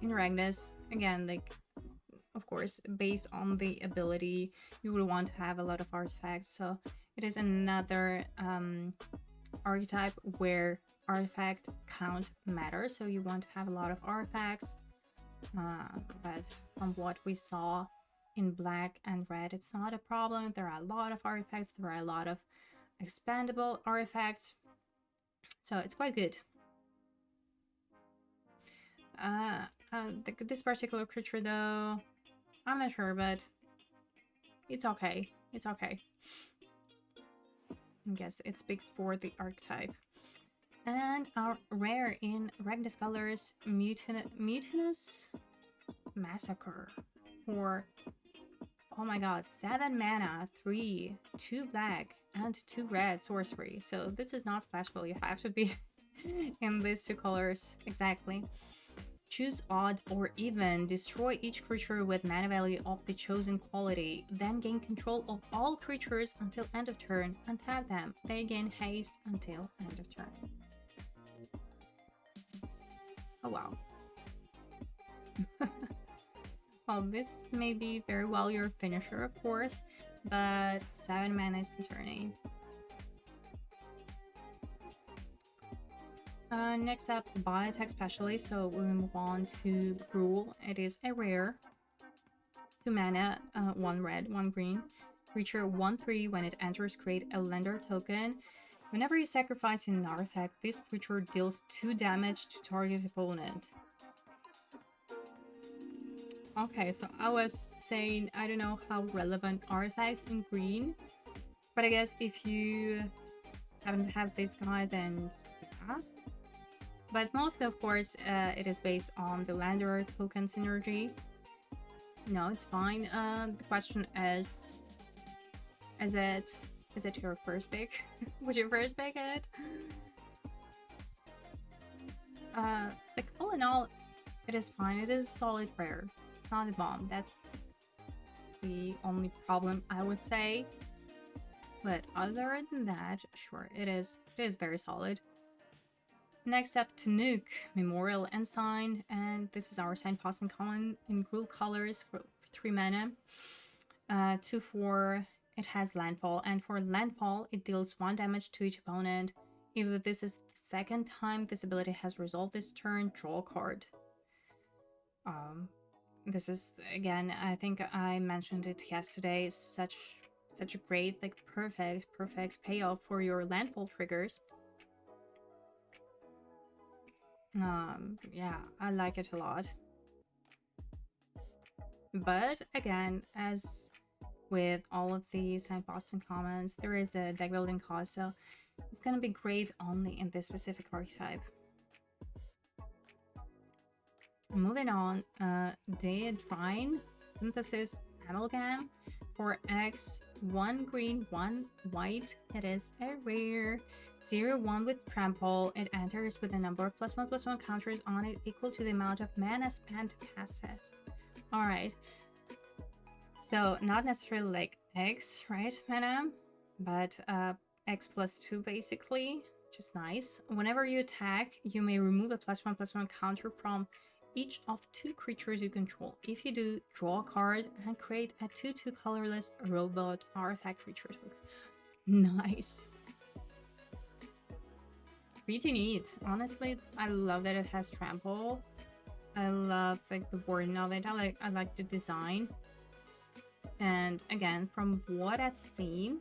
in Ragnas, again, like, of course, based on the ability, you would want to have a lot of artifacts. So it is another archetype where artifact count matters. So you want to have a lot of artifacts. But from what we saw in black and red, it's not a problem. There are a lot of artifacts. There are a lot of expandable artifacts. So it's quite good. This particular creature, though, I'm not sure, but it's okay. It's okay. I guess it speaks for the archetype. And our rare in Ragnas colors, Mutinous Massacre for, oh my god, 7 mana, 3, 2 black, and 2 red sorcery. So this is not splashable. You have to be in these 2 colors exactly. Choose odd or even. Destroy each creature with mana value of the chosen quality. Then gain control of all creatures until end of turn. Untap them. They gain haste until end of turn. Oh wow. Well, this may be very well your finisher, of course, but 7 mana is concerning. Next up, Biotech Specialist. So we move on to Rule. It is a rare. 2 mana, 1 red, 1 green. Creature 1/3. When it enters, create a lender token. Whenever you sacrifice an artifact, this creature deals 2 damage to target opponent. Okay, so I was saying I don't know how relevant artifacts in green, but I guess if you haven't had this guy, then yeah. But mostly, of course, it is based on the lander token synergy. No, it's fine. The question is it your first pick? Would you first pick it? Like all in all, it is fine. It is a solid rare. It's not a bomb. That's the only problem I would say. But other than that, sure, it is very solid. Next up, Tanuk, Memorial Ensign, and this is our sign pass in common in Gruul colors for 3 mana. 2/4, it has landfall, and for landfall, it deals 1 damage to each opponent. If this is the second time this ability has resolved this turn, draw a card. This is, again, I think I mentioned it yesterday, such a great, like, perfect payoff for your landfall triggers. Yeah, I like it a lot. But again, as with all of these and Boston commons, there is a deck building cost, so it's gonna be great only in this specific archetype. Moving on, Daedrine Synthesis Amalgam for X, 1 green, 1 white. It is a rare. 0/1 with trample. It enters with a number of +1/+1 counters on it equal to the amount of mana spent to cast it. Alright. So not necessarily like X, right, mana? But X +2 basically, which is nice. Whenever you attack, you may remove a +1/+1 counter from each of 2 creatures you control. If you do, draw a card and create a 2/2 colorless robot artifact creature token. Nice. Pretty neat. Honestly, I love that it has trample. I love like the wording of it. I like the design. And again, from what I've seen,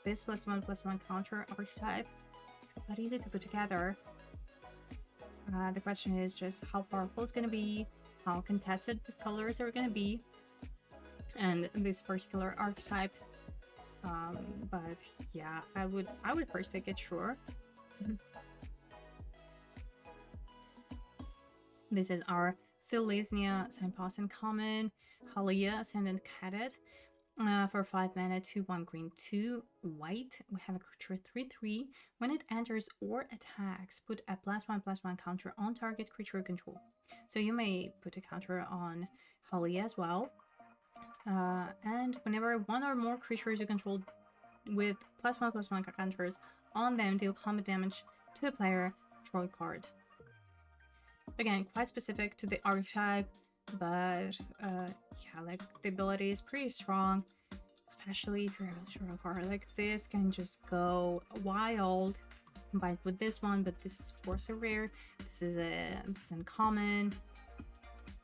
this +1/+1 counter archetype is quite easy to put together. The question is just how powerful it's gonna be, how contested these colors are gonna be, and this particular archetype. But yeah, I would first pick it, sure. This is our Silesnia Signpost in common, Halia Ascendant Cadet. For 5 mana, 2/1 green, 2 white. We have a creature 3/3. When it enters or attacks, put a +1/+1 counter on target creature control. So you may put a counter on Halia as well. And whenever 1 or more creatures you control with +1/+1 counters on them deal combat damage to a player, draw a card. Again, quite specific to the archetype, but yeah, like the ability is pretty strong, especially if you're able to draw a card. Like this can just go wild combined with this one, but this is of course a rare. This is uncommon.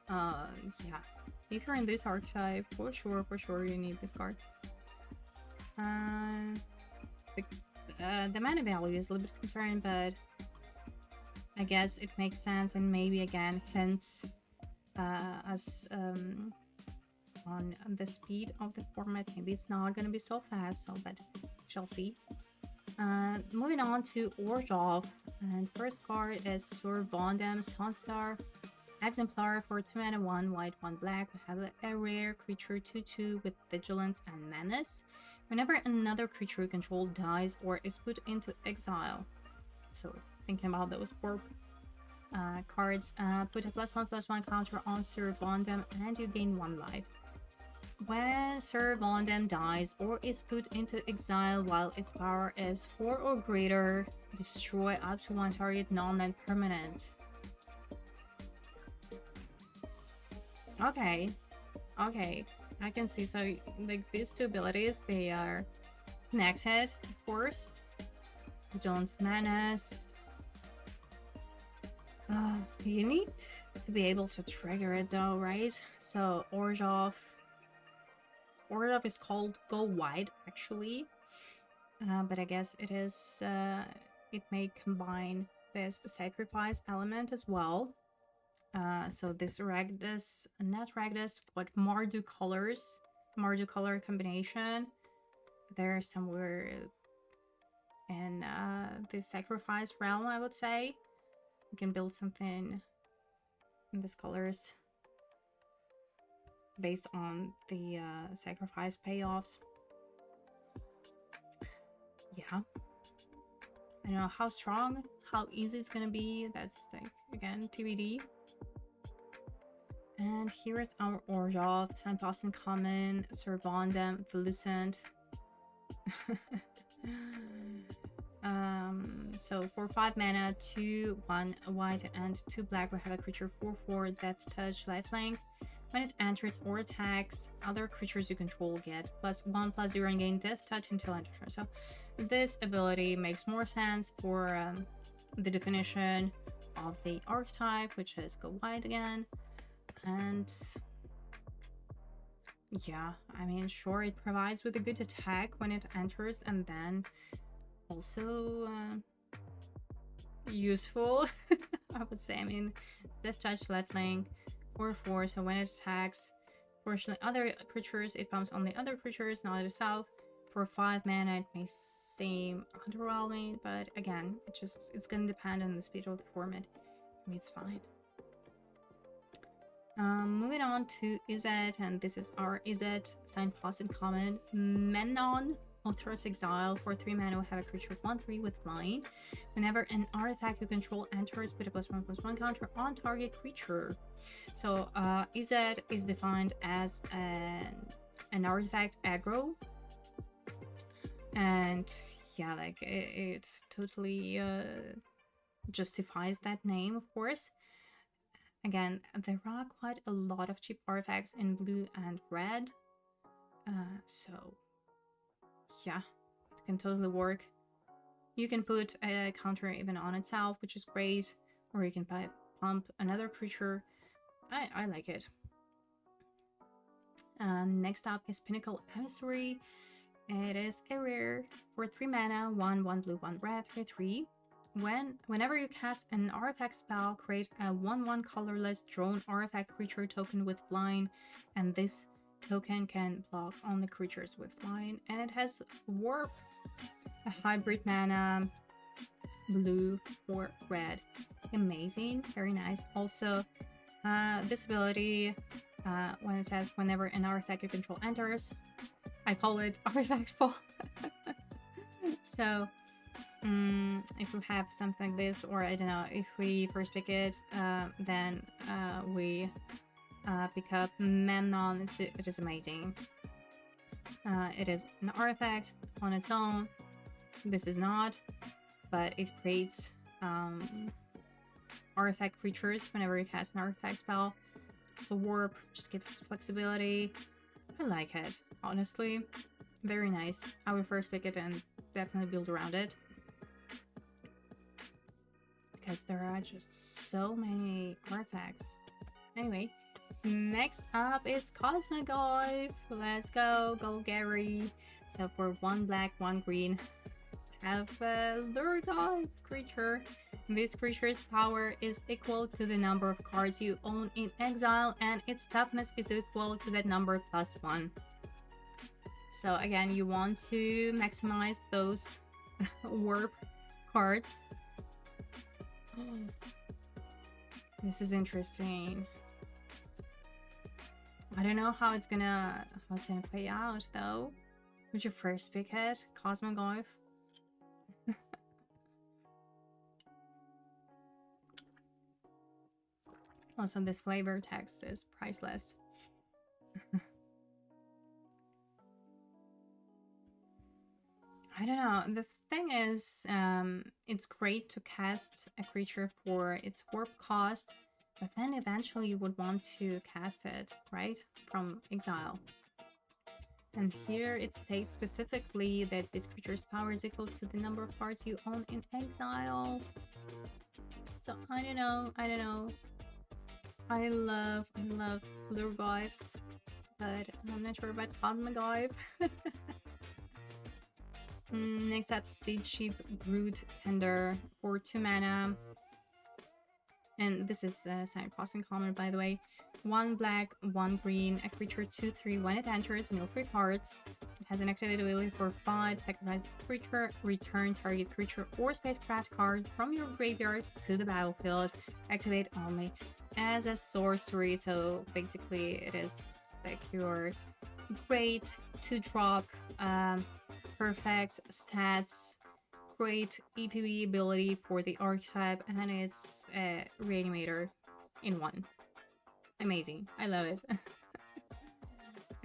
Yeah, if you're in this archetype, for sure you need this card. The mana value is a little bit concerning, but I guess it makes sense, and maybe again hints us on the speed of the format. Maybe it's not gonna be so fast, so but shall see. Moving on to Orzhov, and first card is Sur Bondem Sunstar Exemplar for 2 mana, 1 white, 1 black. We have a rare creature 2/2 with Vigilance and Menace. Whenever another creature you control dies or is put into exile, so thinking about those 4 cards, put a +1/+1 counter on Sir Bondem and you gain 1 life. When Sir Bondem dies or is put into exile while its power is 4 or greater, destroy up to 1 target non-land permanent. Okay, I can see. So like these 2 abilities, they are connected, of course. Vigilance, Menace. You need to be able to trigger it though, right? So Orzhov is called Go Wide actually, but I guess it is it may combine this sacrifice element as well. So this Ragdus, not Ragdus, but Mardu color combination. They're somewhere in the sacrifice realm, I would say. You can build something in these colors based on the sacrifice payoffs. Yeah. I don't know how strong, how easy it's gonna be. That's like, again, TBD. And here is our Orzhov, Signpost in common, Servandum, Lucent. So for 5 mana, 2 1 white and 2 black, we have a creature 4/4 Death Touch lifelink. When it enters or attacks, other creatures you control get +1/+0 and gain Death Touch until end of turn. So this ability makes more sense for the definition of the archetype, which is go white again. And yeah, I mean, sure, it provides with a good attack when it enters, and then also useful, I would say. I mean, this touch left link 4/4, so when it attacks, fortunately, other creatures, it bumps on the other creatures, not itself. For 5 mana, it may seem underwhelming, but again, it's gonna depend on the speed of the format. I mean, it's fine. Moving on to Izzet, and this is our Izzet, Signpost in common, Menon, Author's Exile. For 3 mana, we have a creature 1/3 with flying. Whenever an artifact you control enters, put a +1/+1 counter on target creature. So Izzet is defined as an artifact aggro, and yeah, like it totally justifies that name, of course. Again, there are quite a lot of cheap artifacts in blue and red, so yeah, it can totally work. You can put a counter even on itself, which is great, or you can pump another creature. I like it. Next up is Pinnacle Emissary. It is a rare for 3 mana, 1 blue, 1 red, 3/3. Whenever you cast an artifact spell, create a 1/1 colorless drone artifact creature token with flying, and this token can block only creatures with flying. And it has warp, a hybrid mana, blue or red. Amazing, very nice. Also, this ability, when it says whenever an artifact you control enters, I call it artifact fall. So if we have something like this, or I don't know, if we first pick it, then we pick up Memnon. It is amazing. It is an artifact on its own. This is not, but it creates artifact creatures whenever you cast an artifact spell. So warp just gives flexibility. I like it, honestly. Very nice. I would first pick it and definitely build around it, because there are just so many artifacts. Anyway, next up is Cosmogoyf. Let's go Gary. So for 1 black, 1 green, have a Lurgoyf creature. This creature's power is equal to the number of cards you own in exile, and its toughness is equal to that number +1. So again, you want to maximize those warp cards. This is interesting. I don't know how it's gonna play out though. Would you first pick it? Cosmogoyf? Also, this flavor text is priceless. I don't know. The thing is, it's great to cast a creature for its warp cost, but then eventually you would want to cast it, right? From exile. And here it states specifically that this creature's power is equal to the number of cards you own in exile. So I don't know. I love Lurgoyfs, but I'm not sure about Cosmogoyf. Next up, Seed Sheep Brood Tender for 2 mana. And this is signed passing comment, by the way. 1 black, 1 green, a creature 2/3. When it enters, mill 3 cards. It has an activated ability for 5. Sacrifice this creature. Return target creature or spacecraft card from your graveyard to the battlefield. Activate only as a sorcery. So basically, it is like your great 2-drop, perfect stats, great ETB ability for the archetype, and it's a reanimator in 1. Amazing. I love it.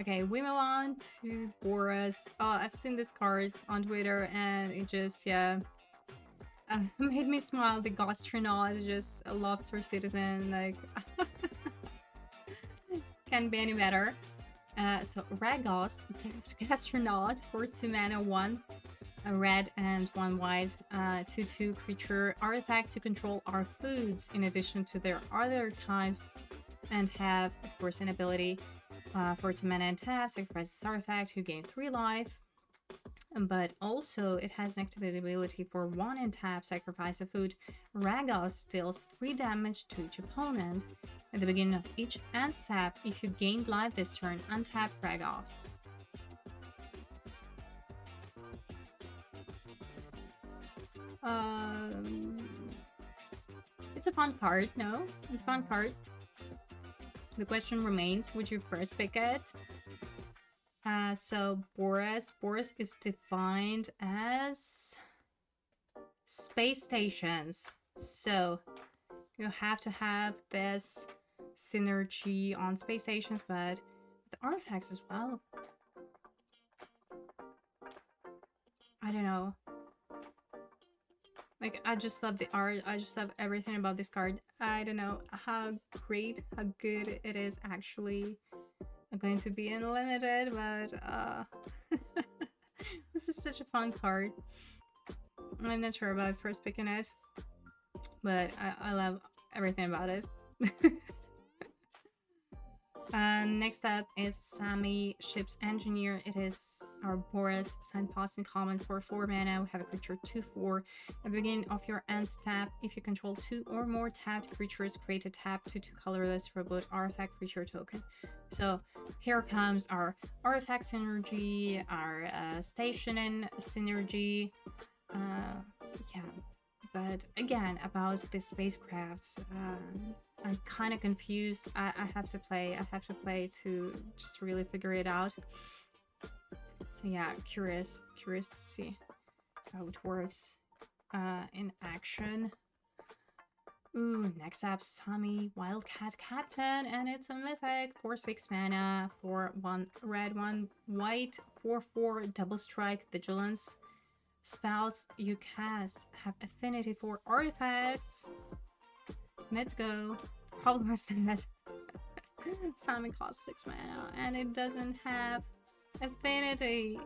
Okay, we move on to Boros. Oh, I've seen this card on Twitter and it just, yeah, made me smile. The Gastronaut, just a lobster citizen, like, can't be any better. So Raghost, Gastronaut for 2 mana, 1 a red and 1 white, 2/2 creature. Artifacts you control are foods in addition to their other types, and have, of course, an ability for 2 mana and tap. Sacrifice this artifact, you gain 3 life. But also, it has an activated ability for 1 and tap. Sacrifice a food. Raghost deals 3 damage to each opponent. At the beginning of each end step, if you gained life this turn, untap Raghost. It's a fun card. No, it's a fun card. The question remains, would you first pick it? So Boros is defined as space stations. So you have to have this synergy on space stations, but the artifacts as well. I don't know. Like, I just love the art. I just love everything about this card. I don't know how great, how good it is actually going to be in limited, but this is such a fun card. I'm not sure about first picking it, but I love everything about it. Next up is Sami, Ship's Engineer. It is our Boros, signed passing common for 4 mana. We have a creature 2/4. At the beginning of your end tap, if you control 2 or more tapped creatures, create a tap 2/2 colorless robot artifact creature token. So here comes our artifact synergy, our stationing synergy. Yeah, but again, about the spacecrafts, I'm kind of confused. I have to play to just really figure it out. So yeah, curious to see how it works in action. Ooh, next up, Sami, Wildcat Captain, and it's a mythic for 6 mana for 1 red, 1 white, 4/4 double strike vigilance. Spells you cast have affinity for artifacts. Let's go. Problem is that Sami costs 6 mana and it doesn't have affinity.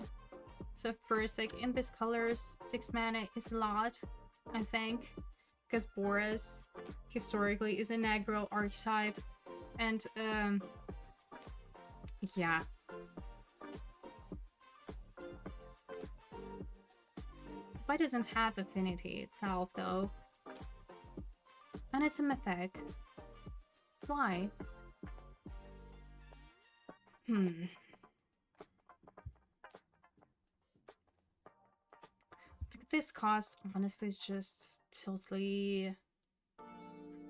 So first, like, in this colors, 6 mana is a lot, I think, because Boros historically is an aggro archetype, and yeah. Why doesn't have affinity itself though? And it's a mythic. Why? This cost honestly is just totally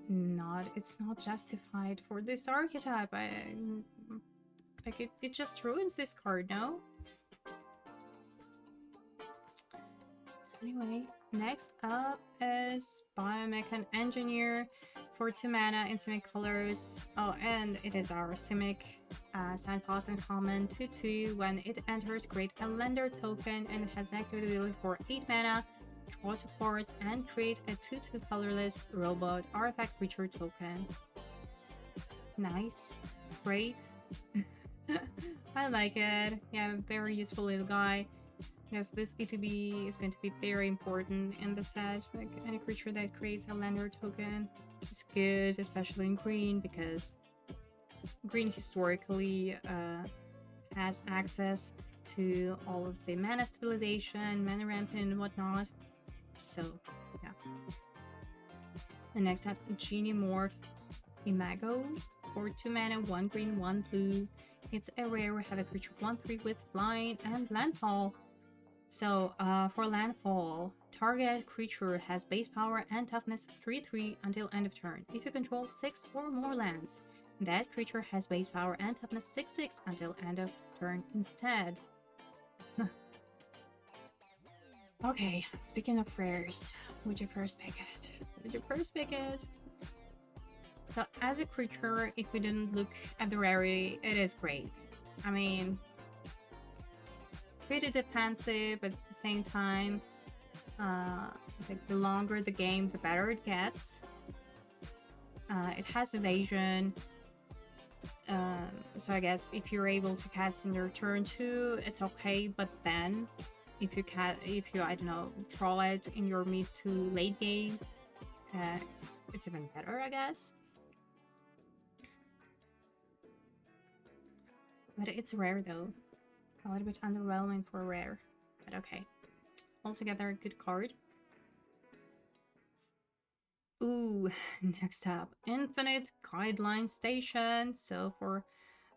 not, it's not justified for this archetype. Like, it just ruins this card, no? Anyway, next up is Biomechan Engineer for 2 mana in Simic colors. Oh, and it is our Simic signed pass and common 2/2. When it enters, create a lender token, and it has an activity ability for 8 mana. Draw 2 cards and create a 2/2 colorless robot artifact creature token. Nice. Great. I like it. Yeah, very useful little guy. Yes, this ETB is going to be very important in the set. Like, any creature that creates a lender token is good, especially in green, because green historically has access to all of the mana stabilization, mana rampant, and whatnot. So, yeah. And next up, Genie Morph Imago. For 2 mana, 1 green, 1 blue. It's a rare. We have a creature 1/3 with flying and landfall. So for landfall, target creature has base power and toughness 3/3 until end of turn. If you control 6 or more lands, that creature has base power and toughness 6/6 until end of turn instead. Okay, speaking of rares, would you first pick it? Would you first pick it? So as a creature, if we didn't look at the rarity, it is great. I mean, pretty defensive, but at the same time, like the longer the game, the better it gets. It has evasion, so I guess if you're able to cast in your turn 2, it's okay. But then, if you I don't know, draw it in your mid to late game, it's even better, I guess. But it's rare though. A little bit underwhelming for rare, but okay. Altogether, a good card. Ooh, next up, Infinite Guideline Station. So for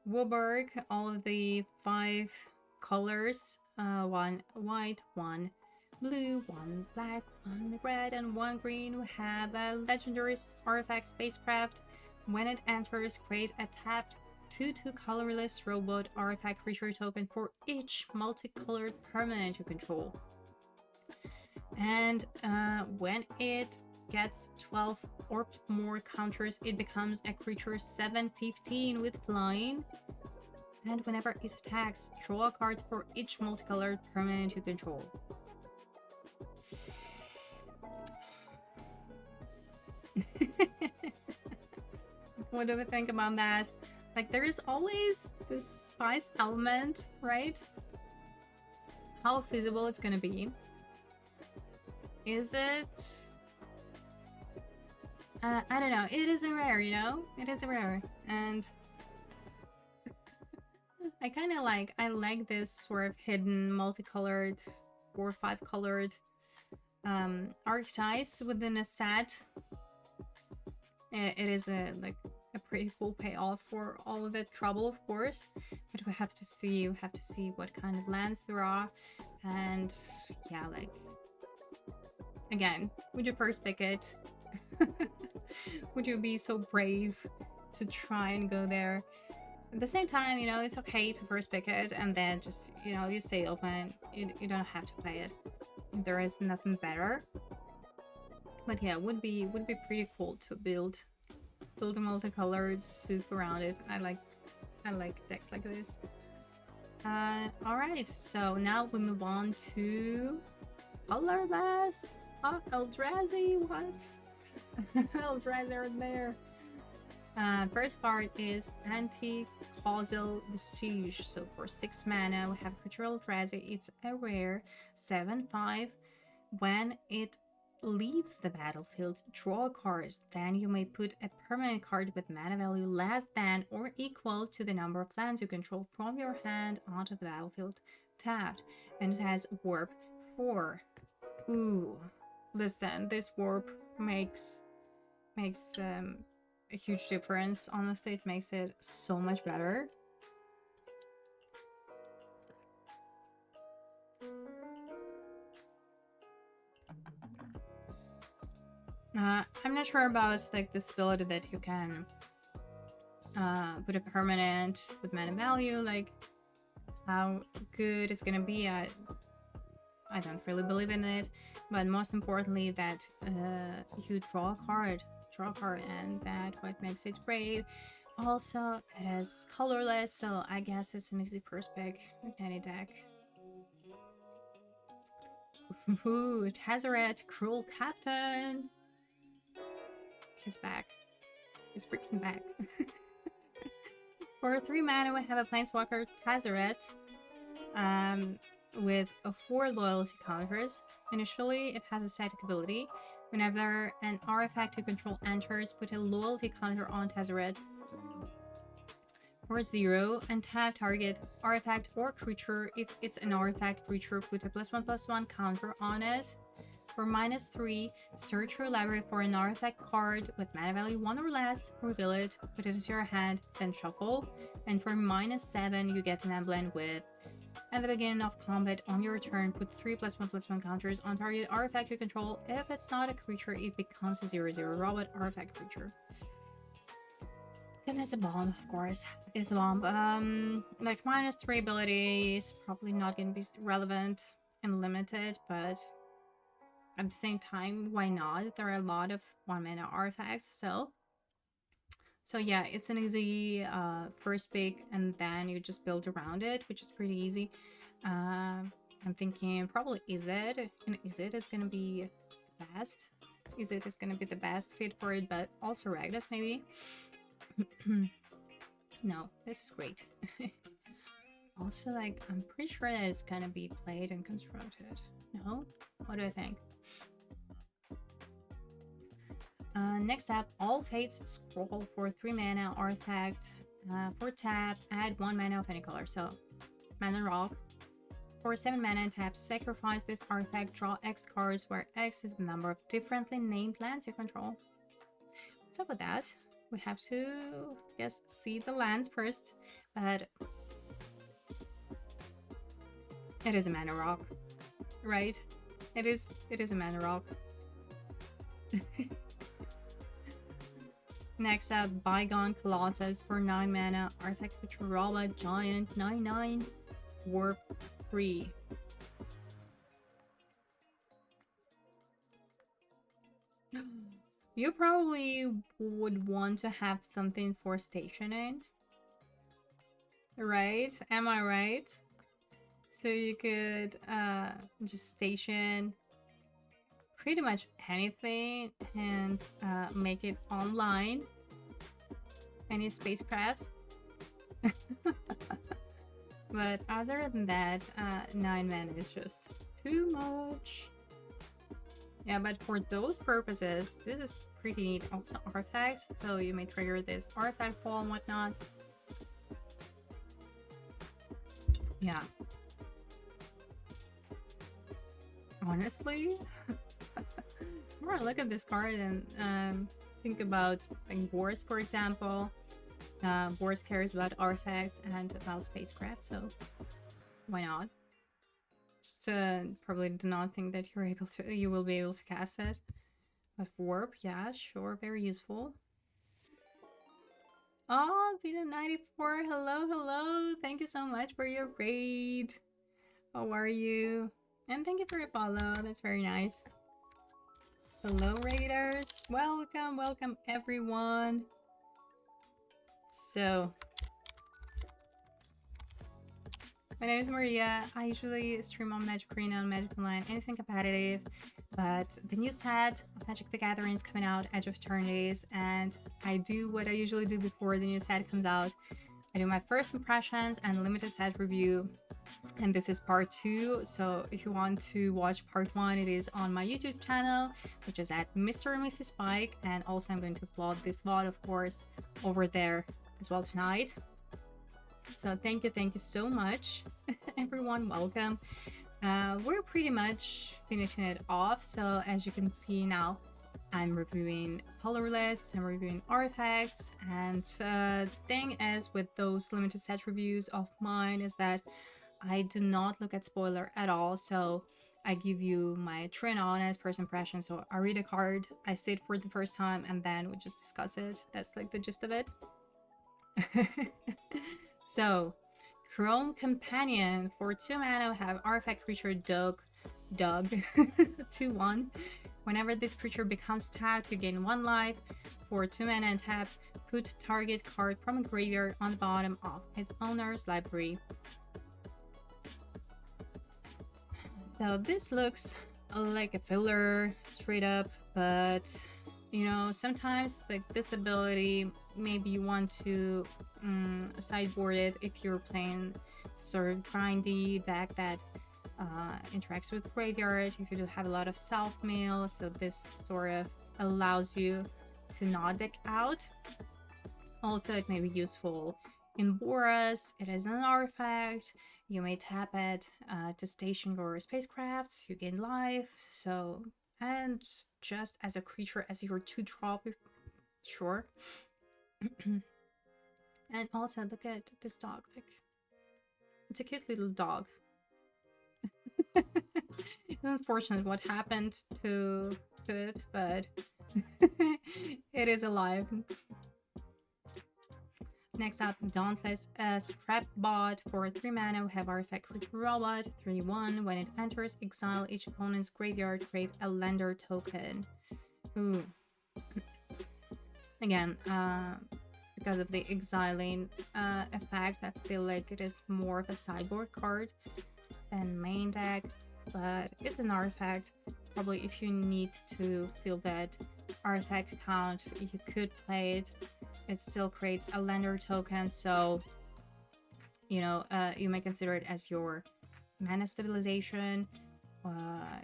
Woburg, all of the 5 colors, 1 white, 1 blue, 1 black, 1 red, and 1 green. We have a legendary artifact spacecraft. When it enters, create a tapped 2/2 colorless robot artifact creature token for each multicolored permanent you control. And when it gets 12 or more counters, it becomes a creature 7/15 with flying. And whenever it attacks, draw a card for each multicolored permanent you control. What do we think about that? Like, there is always this spice element, right? How feasible it's gonna be. Is it? I don't know. It is a rare, you know? It is a rare. And I kind of I like this sort of hidden multicolored 4 or 5 colored archetypes within a set. It is a pretty cool payoff for all of the trouble, of course, but we have to see what kind of lands there are. And yeah, like, again, would you first pick it? Would you be so brave to try and go there? At the same time, you know, it's okay to first pick it and then just, you know, you stay open. You don't have to play it. There is nothing better. But yeah, would be pretty cool to build a multicolored soup around it. I like decks like this. Alright, so now we move on to Colorless. Oh, Eldrazi, what? Eldrazi are there. First card is Anti-Causal Vestige. So for 6 mana, we have creature Eldrazi. It's a rare 7/5. When it leaves the battlefield, draw a card. Then you may put a permanent card with mana value less than or equal to the number of lands you control from your hand onto the battlefield tapped. And it has Warp 4. Ooh, listen, this Warp makes a huge difference. Honestly, it makes it so much better. I'm not sure about like this ability that you can put a permanent with mana value, like how good it's gonna be. I don't really believe in it, but most importantly that you draw a card, and that what makes it great. Also, it is colorless, so I guess it's an easy first pick in any deck. Ooh, Tezzeret, Cruel Captain. He's back. He's freaking back. For 3 mana, we have a Planeswalker Tezzeret with 4 loyalty counters. Initially, it has a static ability. Whenever an artifact you control enters, put a loyalty counter on Tezzeret. For 0, untap target artifact or creature. If it's an artifact creature, put a +1/+1 counter on it. For -3, search your library for an artifact card with mana value 1 or less, reveal it, put it into your hand, then shuffle. And for -7, you get an emblem with, at the beginning of combat on your turn, put 3+1/+1 counters on target artifact you control. If it's not a creature, it becomes a 0/0 robot artifact creature. Then it's a bomb, of course. It's a bomb. Like -3 ability is probably not going to be relevant and limited, but at the same time, why not? There are a lot of 1 mana artifacts, so yeah, it's an easy first pick, and then you just build around it, which is pretty easy. I'm thinking probably Izzet, and Izzet is gonna be the best. Izzet is gonna be the best fit for it, but also Ragnas maybe. No, this is great. Also, like, I'm pretty sure that it's gonna be played and constructed. No? What do I think? Next up, All Fates Scroll for 3 mana artifact. For tap, add 1 mana of any color. So, mana rock. For 7 mana and tap, sacrifice this artifact, draw X cards, where X is the number of differently named lands you control. What's up with that? We have to, I guess, see the lands first, but it is a mana rock, right? It is a mana rock. Next up, Bygone Colossus for 9 mana, artifact creature robot, giant, 9/9, warp 3. You probably would want to have something for stationing, right? Am I right? So you could just station pretty much anything and make it online. Any spacecraft. But other than that, 9 mana is just too much. Yeah, but for those purposes, this is pretty neat. Also artifact, so you may trigger this artifact wall and whatnot. Yeah. Honestly, more look at this card and think about like Boris, for example. Boris cares about artifacts and about spacecraft, so why not? Just probably do not think that you will be able to cast it. But warp, yeah, sure, very useful. Oh, Vita94, hello. Thank you so much for your raid. How are you? And thank you for your follow, that's very nice. Hello, raiders. Welcome everyone. So, my name is Maria. I usually stream on Magic Arena, on Magic Online, anything competitive. But the new set of Magic the Gathering is coming out, Edge of Eternities, and I do what I usually do before the new set comes out. I do my first impressions and limited set review, and this is part 2. So if you want to watch part 1, it is on my YouTube channel, which is at Mr. and Mrs. Spike, and also I'm going to upload this VOD, of course, over there as well tonight. So thank you so much. Everyone, welcome. We're pretty much finishing it off, so as you can see now, I'm reviewing Colorless, I'm reviewing artifacts, and thing is with those limited set reviews of mine is that I do not look at spoiler at all, so I give you my true and honest first impression. So I read a card, I see it for the first time, and then we just discuss it. That's like the gist of it. So, Chrome Companion for 2 mana, we have artifact creature Doug 2/1. Whenever this creature becomes tapped, you gain 1 life. For 2 mana and tap, put target card from a graveyard on the bottom of its owner's library. So this looks like a filler, straight up, but you know, sometimes like this ability, maybe you want to sideboard it if you're playing sort of grindy deck that interacts with graveyard, if you do have a lot of self-mail, so this sort of allows you to not deck out. Also, it may be useful in Boros. It is an artifact. You may tap it to station your spacecrafts, you gain life, so and just as a creature as your 2-drop, sure. And also look at this dog, like it's a cute little dog. It's unfortunate what happened to it, but it is alive. Next up, Dauntless Scrap Bot for 3 mana. We have artifact creature robot 3/1. When it enters, exile each opponent's graveyard, create a lender token. Ooh. Again, because of the exiling effect, I feel like it is more of a sideboard card than main deck, but it's an artifact. Probably if you need to feel that artifact count, you could play it. It still creates a lender token, so you know, you may consider it as your mana stabilization.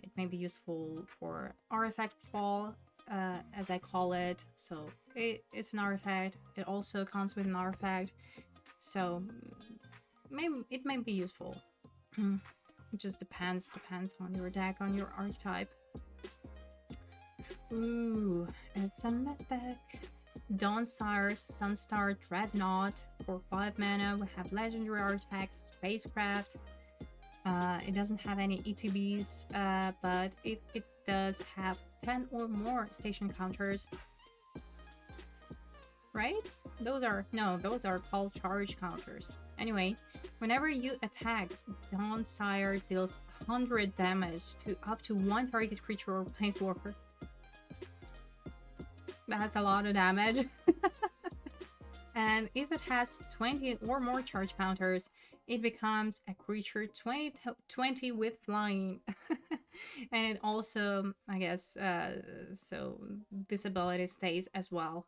It may be useful for artifact fall, as I call it. So it's an artifact. It also counts with an artifact, so it may be useful. It just depends on your deck, on your archetype. Ooh, it's a mythic. Dawnsire's Sunstar Dreadnought for 5 mana. We have legendary artifacts, spacecraft. It doesn't have any ETBs, but it does have 10 or more station counters. Right? Those are call charge counters. Anyway, whenever you attack, Dawnsire deals 100 damage to up to 1 target creature or planeswalker. That's a lot of damage. And if it has 20 or more charge counters, it becomes a creature 20 with flying. And it also, I guess, so this ability stays as well.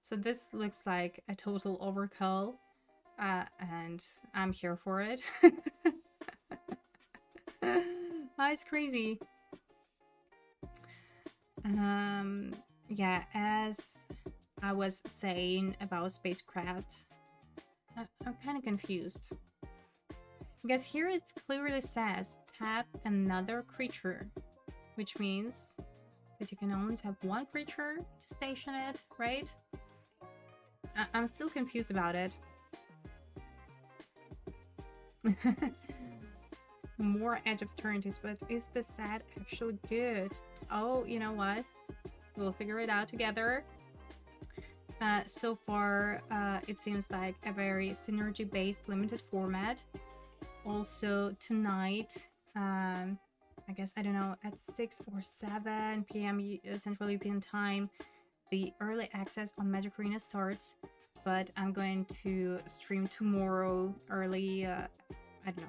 So this looks like a total overkill, and I'm here for it. It's crazy. Yeah, as I was saying about spacecraft, I'm kind of confused. Because here it clearly says tap another creature, which means that you can only tap one creature to station it, right? I'm still confused about it. More Edge of Eternities, but is the set actually good? Oh, you know what? We'll figure it out together. So far, it seems like a very synergy-based limited format. Also, tonight, I guess, I don't know, at 6 or 7 p.m. Central European Time, the early access on Magic Arena starts, but I'm going to stream tomorrow early, I don't know.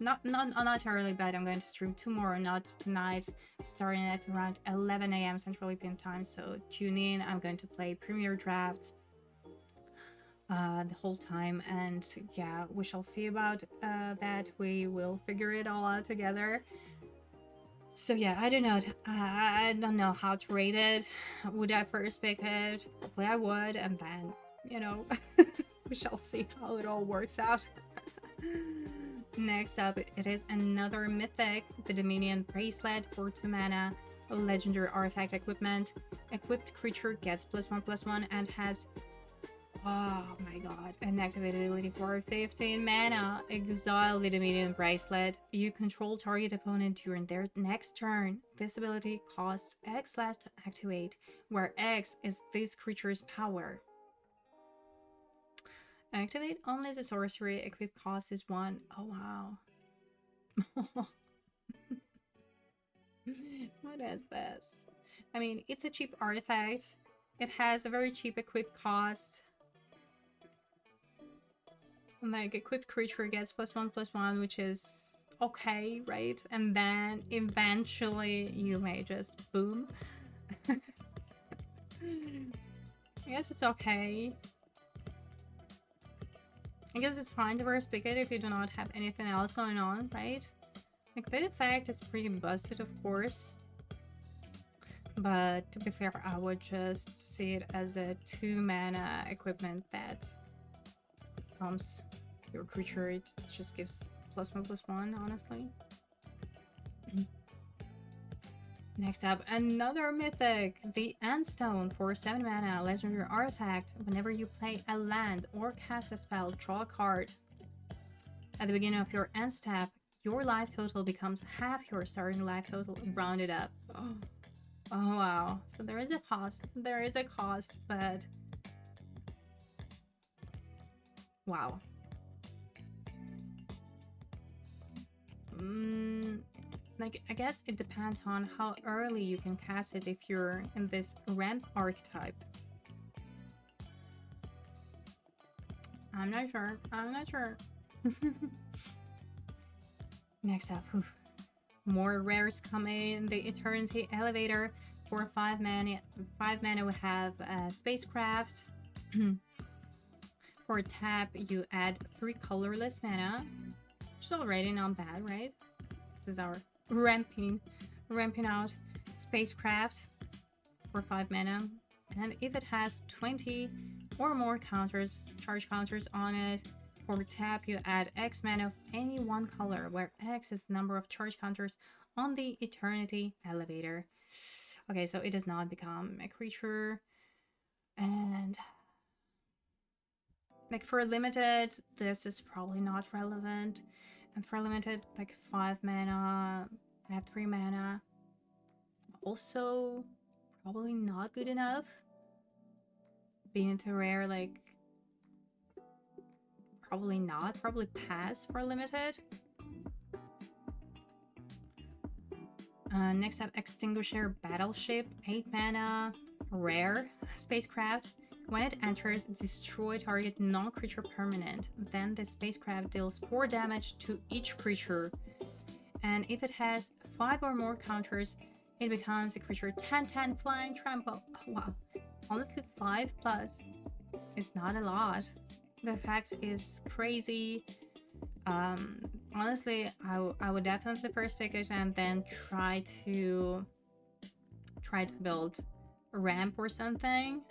Not early, but I'm going to stream tomorrow, not tonight, starting at around 11 a.m. Central European Time. So tune in. I'm going to play Premier Draft the whole time, and yeah, we shall see about that. We will figure it all out together. So yeah, I don't know. I don't know how to rate it. Would I first pick it? Probably I would, and then, you know, we shall see how it all works out. Next up, it is another mythic, the Dominion Bracelet for 2 mana, a legendary artifact equipment. Equipped creature gets +1/+1 and has, oh my god, an activated ability for 15 mana. Exile the Dominion Bracelet. You control target opponent during their next turn. This ability costs X less to activate, where X is this creature's power. Activate only as a sorcery. Equip cost is 1. Oh wow. What is this? I mean, it's a cheap artifact. It has a very cheap equip cost. Like, equipped creature gets +1/+1, which is okay, right? And then eventually you may just boom. I guess it's okay. I guess it's fine to first pick it if you do not have anything else going on, right? Like, the effect is pretty busted, of course. But to be fair, I would just see it as a 2 mana equipment that pumps your creature. It just gives +1/+1, honestly. Next up, another mythic, the Endstone for 7 mana, legendary artifact. Whenever you play a land or cast a spell, draw a card. At the beginning of your end step, your life total becomes half your starting life total rounded up. Oh, wow. So there is a cost. There is a cost, but wow. Like, I guess it depends on how early you can cast it if you're in this ramp archetype. I'm not sure. I'm not sure. Next up, more rares come in. The Eternity Elevator for 5 mana. 5 mana we have Spacecraft. For tap, you add 3 colorless mana, which is already not bad, right? This is our ramping out Spacecraft for 5 mana. And if it has 20 or more counters, charge counters on it, for tap, you add X mana of any one color, where X is the number of charge counters on the Eternity Elevator. Okay, so it does not become a creature. And like for limited, this is probably not relevant. And for limited, like 5 mana, add 3 mana. Also, probably not good enough. Being into rare, like, probably not. Probably pass for limited. Next up, Extinguisher Battleship, 8 mana, rare, Spacecraft. When it enters, destroy target non-creature permanent. Then the Spacecraft deals 4 damage to each creature. And if it has 5 or more counters, it becomes a creature 10/10 flying trample. Wow. Honestly, 5 plus is not a lot. The effect is crazy. Honestly, I would definitely first pick it and then try to build a ramp or something.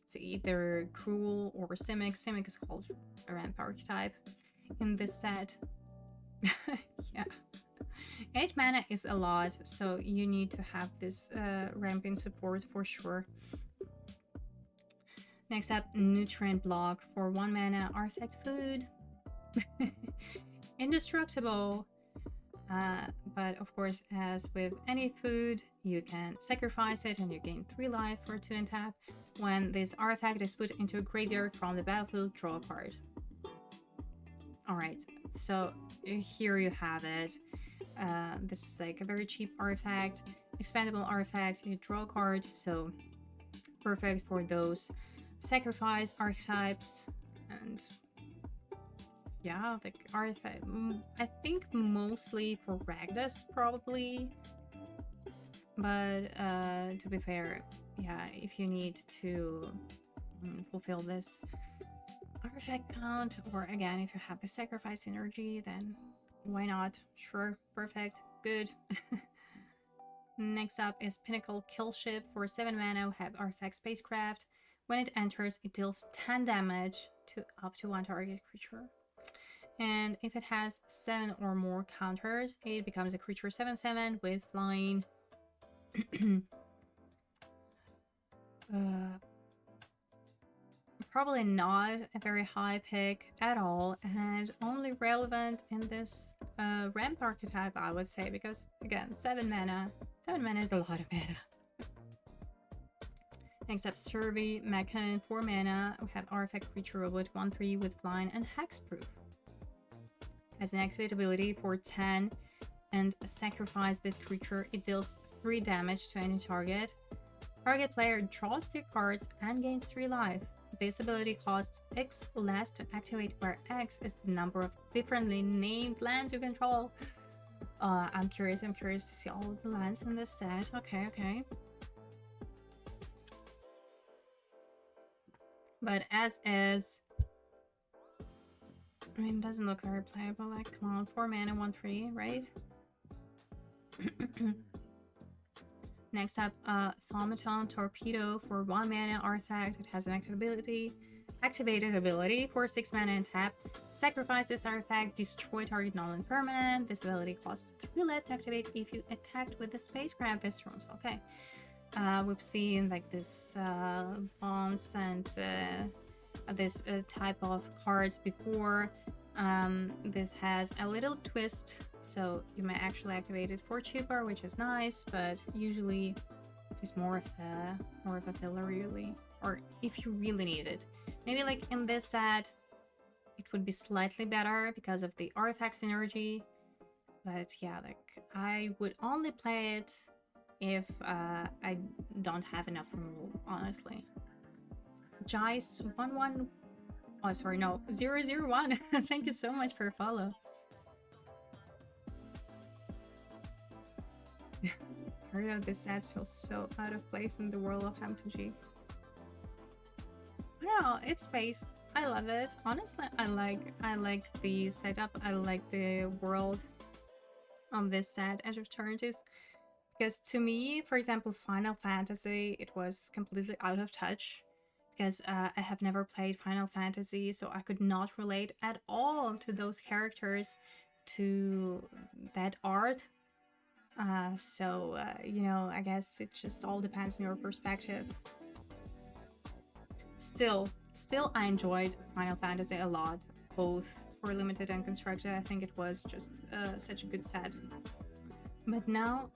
It's either Cruel or Simic. Simic is called a ramp archetype in this set. Yeah. 8 mana is a lot, so you need to have this ramping support for sure. Next up, Nutrient Block for 1 mana, artifact food. Indestructible. But of course, as with any food, you can sacrifice it and you gain 3 life for 2 and tap. When this artifact is put into a graveyard from the battlefield, draw a card. Alright, so here you have it. This is like a very cheap artifact, expandable artifact, you draw a card, so perfect for those sacrifice archetypes. And yeah, like artifact, I think mostly for Ragdas probably, but to be fair, yeah, if you need to fulfill this artifact count, or again if you have the sacrifice energy, then why not? Sure, perfect, good. Next up is Pinnacle Killship for 7 mana, we have artifact Spacecraft. When it enters, it deals 10 damage to up to 1 target creature. And if it has 7 or more counters, it becomes a creature 7/7 with flying. Probably not a very high pick at all, and only relevant in this ramp archetype, I would say, because again, 7 mana. 7 mana is a lot of mana. Next up, Survey Mechan, 4 mana. We have artifact creature robot 1/3 with flying and hexproof. As an activate ability for 10 and sacrifice this creature, it deals 3 damage to any target. Target player draws 3 cards and gains 3 life. This ability costs X less to activate, where X is the number of differently named lands you control. I'm curious to see all of the lands in this set. Okay. But as is, I mean, it doesn't look very playable. Like, come on, 4 mana, 1/3, right? Next up, Thaumaton Torpedo for 1 mana artifact. It has an active ability. Activated ability for 6 mana and tap. Sacrifice this artifact, destroy target non-permanent. This ability costs 3 less to activate if you attacked with the spacecraft this turn. Okay. We've seen like this bombs and this type of cards before. This has a little twist, so you may actually activate it for cheaper, which is nice, but usually it's more of a filler, really, or if you really need it. Maybe like in this set, it would be slightly better because of the artifact synergy, but yeah, like I would only play it if I don't have enough removal, honestly. Jice 11, oh sorry, no, 001. Thank you so much for your follow. This set feels so out of place in the world of MTG. I don't know, it's space. I love it. Honestly, I like the setup. I like the world of this set, Edge of Eternities. Because to me, for example, Final Fantasy, it was completely out of touch. Because I have never played Final Fantasy, so I could not relate at all to those characters, to that art. You know, I guess it just all depends on your perspective. Still, I enjoyed Final Fantasy a lot, both for limited and constructed. I think it was just such a good set. But now,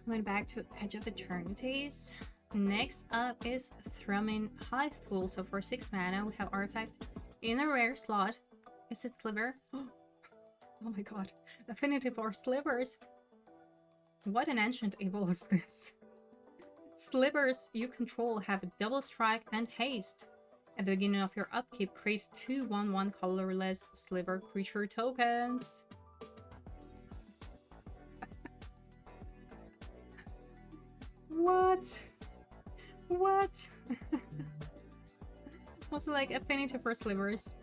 coming back to Edge of Eternities, next up is Thrumming Hive Pool. So for 6 mana, we have Artifact in a rare slot. Is it Sliver? Oh my god, Affinity for Slivers. What an ancient evil is this? Slivers you control have double strike and haste. At the beginning of your upkeep, create 2 1/1 colorless sliver creature tokens. What? What? Also, like, Affinity for Slivers.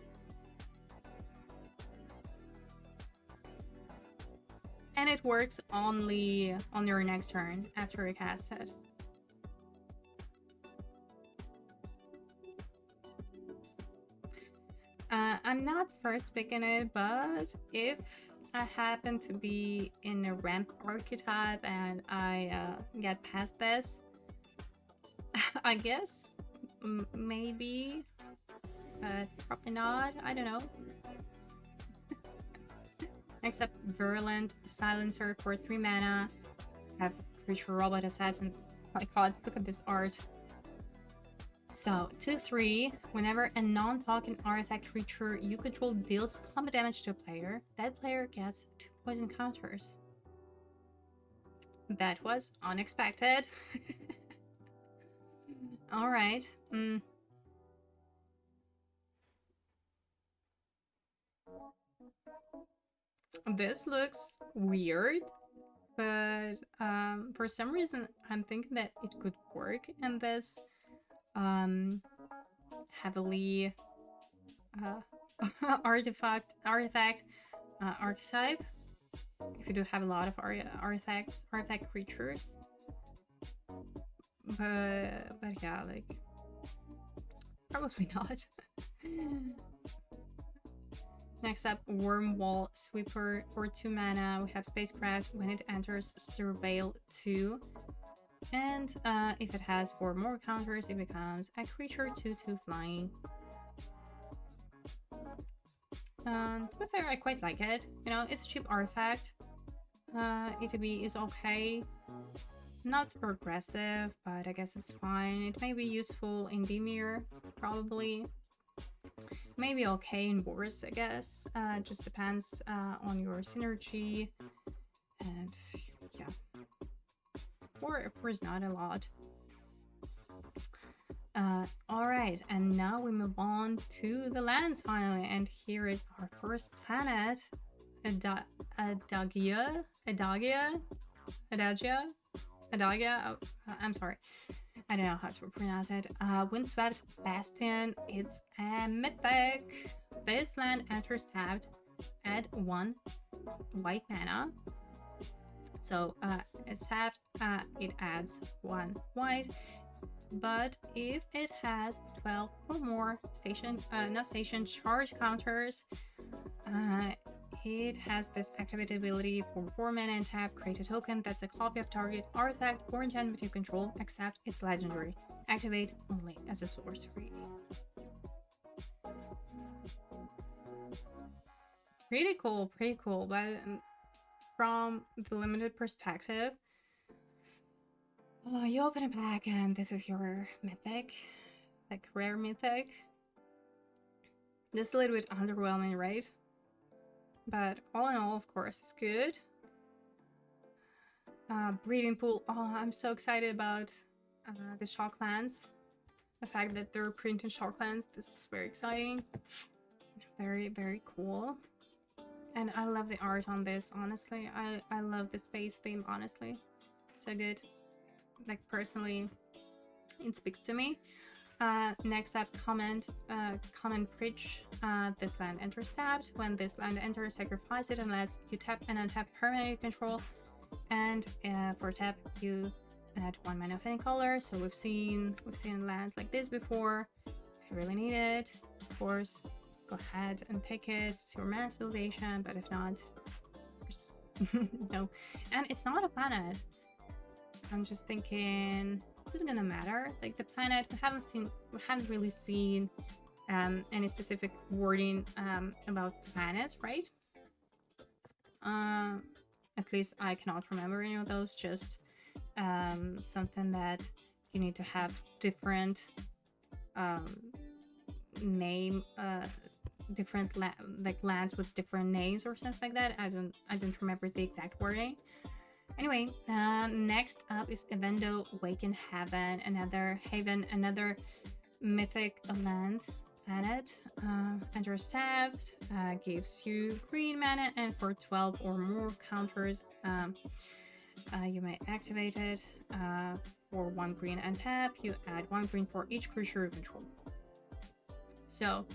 And it works only on your next turn after you cast it. I'm not first picking it, but if I happen to be in a ramp archetype and I get past this, I guess maybe, but probably not. I don't know. Next up, Virulent Silencer for 3 mana. Have Creature Robot Assassin. Oh my god, look at this art. So, 2/3. Whenever a non-token artifact creature you control deals combat damage to a player, that player gets 2 poison counters. That was unexpected. Alright. This looks weird, but for some reason I'm thinking that it could work in this heavily artifact archetype. If you do have a lot of artifact creatures, but yeah, like probably not. Next up, Wormwall Sweeper for 2 mana. We have Spacecraft. When it enters, Surveil 2. And if it has 4 more counters, it becomes a creature 2/2 flying. To be fair, I quite like it. You know, it's a cheap artifact. ETB is okay. Not super aggressive, but I guess it's fine. It may be useful in Dimir, probably. Maybe okay in Boris, I guess. Just depends on your synergy. And yeah. 4 is not a lot. Alright, and now we move on to the lands finally. And here is our first planet. Adagia. Oh, I'm sorry. I don't know how to pronounce it. Windswept Bastion. It's a mythic. This land enters tapped. Add 1 white mana. So it's tapped. It adds 1 white. but if it has 12 or more charge counters, it has this activate ability for 4 mana and tap, create a token that's a copy of target artifact or enchantment you control, except it's legendary. Activate only as a sorcery. Pretty cool, but from the limited perspective, you open a pack and this is your mythic, like rare mythic. This is a little bit underwhelming, right? But all in all, of course, it's good. Breeding pool. Oh, I'm so excited about the Shocklands. The fact that they're printing Shocklands, this is very exciting. Very, very cool. And I love the art on this, honestly. I love the space theme, honestly. So good. Like, personally, it speaks to me. Next up, comment Preach. This land enters tapped. When this land enters, sacrifice it unless you tap and untap permanent you control. And for tap, you add 1 mana of any color. So we've seen lands like this before. If you really need it, of course, go ahead and take it. It's your mana civilization, but if not, no. And it's not a planet. I'm just thinking, is it gonna matter? Like the planet, we haven't really seen any specific wording about planets, right? At least I cannot remember any of those. Just something that you need to have different name, different lands with different names or something like that. I don't remember the exact wording. Anyway, next up is Evendo Awaken Haven, another mythic land planet. Enters tapped, gives you green mana, and for 12 or more counters, you may activate it. For 1 green and tap, you add 1 green for each creature you control. So,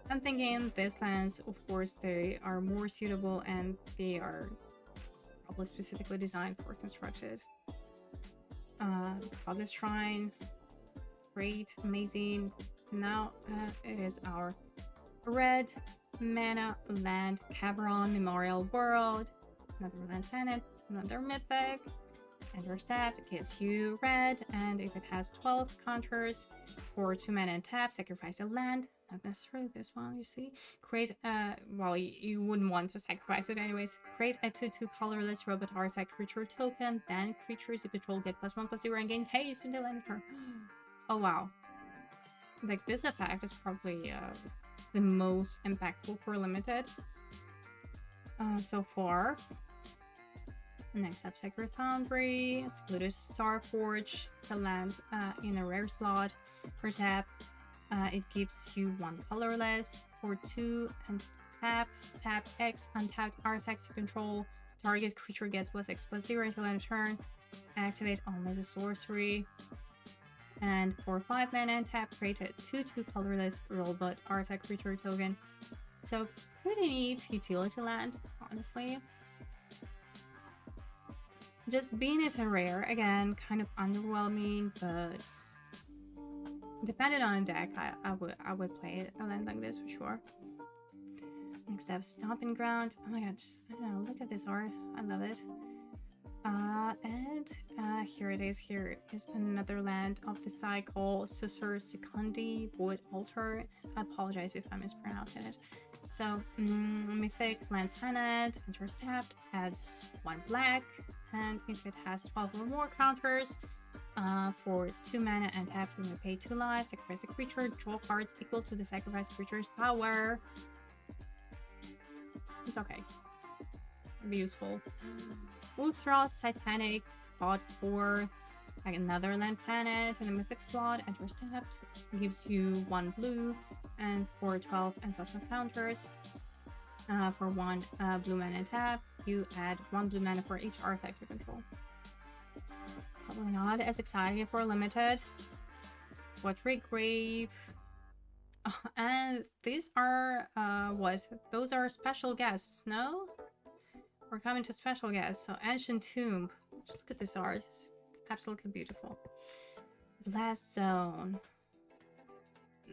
I'm thinking these lands, of course, they are more suitable and they are probably specifically designed for constructed. Focus Shrine, great, amazing. Now it is our red mana land, Caveron Memorial World, another land planet, another mythic. Enters tap, gives you red, and if it has 12 counters for 2 mana and tap, sacrifice a land. Not necessarily this one, you see. Create well, you wouldn't want to sacrifice it anyways. Create a 2/2 colorless robot artifact creature token, then creatures you control get +1/+0 and gain haste until end of turn. Oh wow. Like this effect is probably the most impactful for limited so far. Next up, Sacred Foundry, Secluded Starforge. It's a land in a rare slot. For tap, it gives you 1 colorless. For 2 and tap X untapped artifacts you control. Target creature gets +X/+0 until end of turn. Activate only as a sorcery. And for 5 mana and tap, create a 2/2 colorless robot artifact creature token. So pretty neat utility land, honestly. Just being it a rare, again, kind of underwhelming, but depending on a deck, I would play a land like this for sure. Next up, Stomping Ground. Oh my god, I don't know, look at this art. I love it. And here it is. Here is another land of the cycle, Susur Secundi Void Altar. I apologize if I mispronounced it. So, mythic land planet, enters tapped, adds 1 black, and if it has 12 or more counters, for 2 mana and tap, you may pay 2 life, sacrifice a creature, draw cards equal to the sacrificed creature's power. It's okay. It'll be useful. Uthros Titanic, God 4, like another land planet in a mythic slot, enters tapped, gives you 1 blue, and for 12 and +1 counters, for 1 blue mana and tap, you add 1 blue mana for each artifact you control. Probably not as exciting for limited. Watery Grave. And these are, what? Those are special guests, no? We're coming to special guests. So Ancient Tomb. Just look at this art. It's absolutely beautiful. Blast Zone.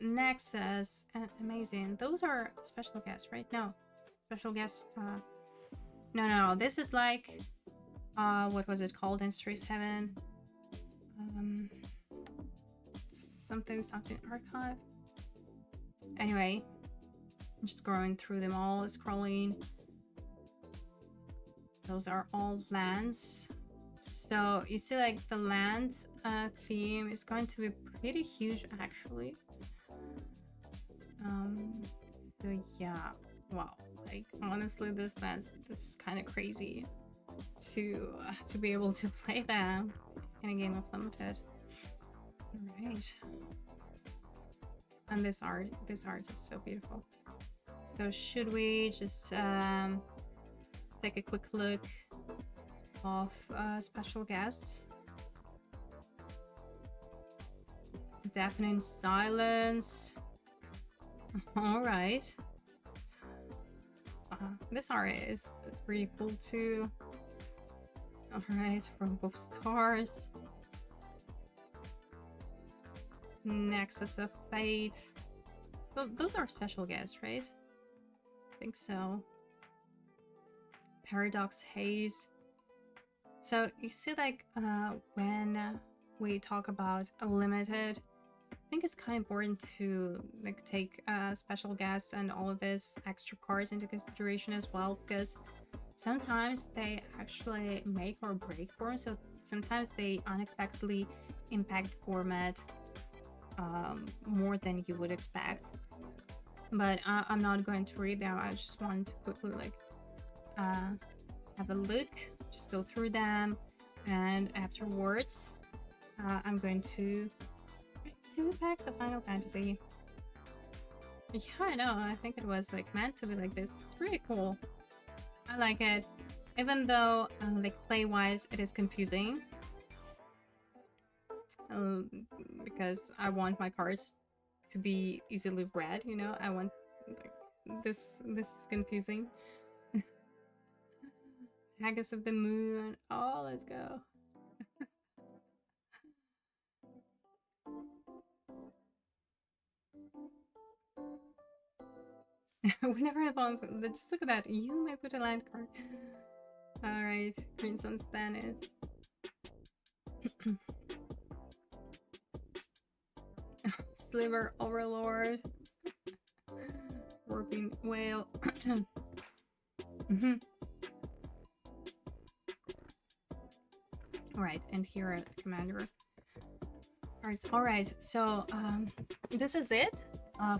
Nexus. Amazing. Those are special guests, right? No. Special guests. No. This is like... what was it called in Streets Heaven? Something archive. Anyway, I'm just going through them all, scrolling. Those are all lands. So you see, like, the land theme is going to be pretty huge, actually. So yeah, wow. Like, honestly, this is kind of crazy to be able to play them in a game of limited. All right. And this art is so beautiful. So should we just take a quick look of special guests? Deafening Silence. All right. This art is pretty cool too. All right, from both stars. Nexus of Fate. Those are special guests, right? I think so. Paradox Haze. So you see, like, when we talk about a limited, I think it's kind of important to like take special guests and all of this extra cards into consideration as well, because sometimes they actually make or break form. So sometimes they unexpectedly impact the format more than you would expect. But I'm not going to read them. I just want to quickly like have a look, just go through them, and afterwards I'm going to 2 packs of Final Fantasy. Yeah, I know. I think it was like meant to be like this. It's pretty cool. I like it, even though like play-wise it is confusing. Because I want my cards to be easily read, you know. I want like, this is confusing. Haggis of the Moon. Oh, let's go. Whenever I found just look at that. You may put a land card. Alright, Crimson Stannis. Sliver Overlord. Warping Whale. Alright, and here are the commander. Alright, so this is it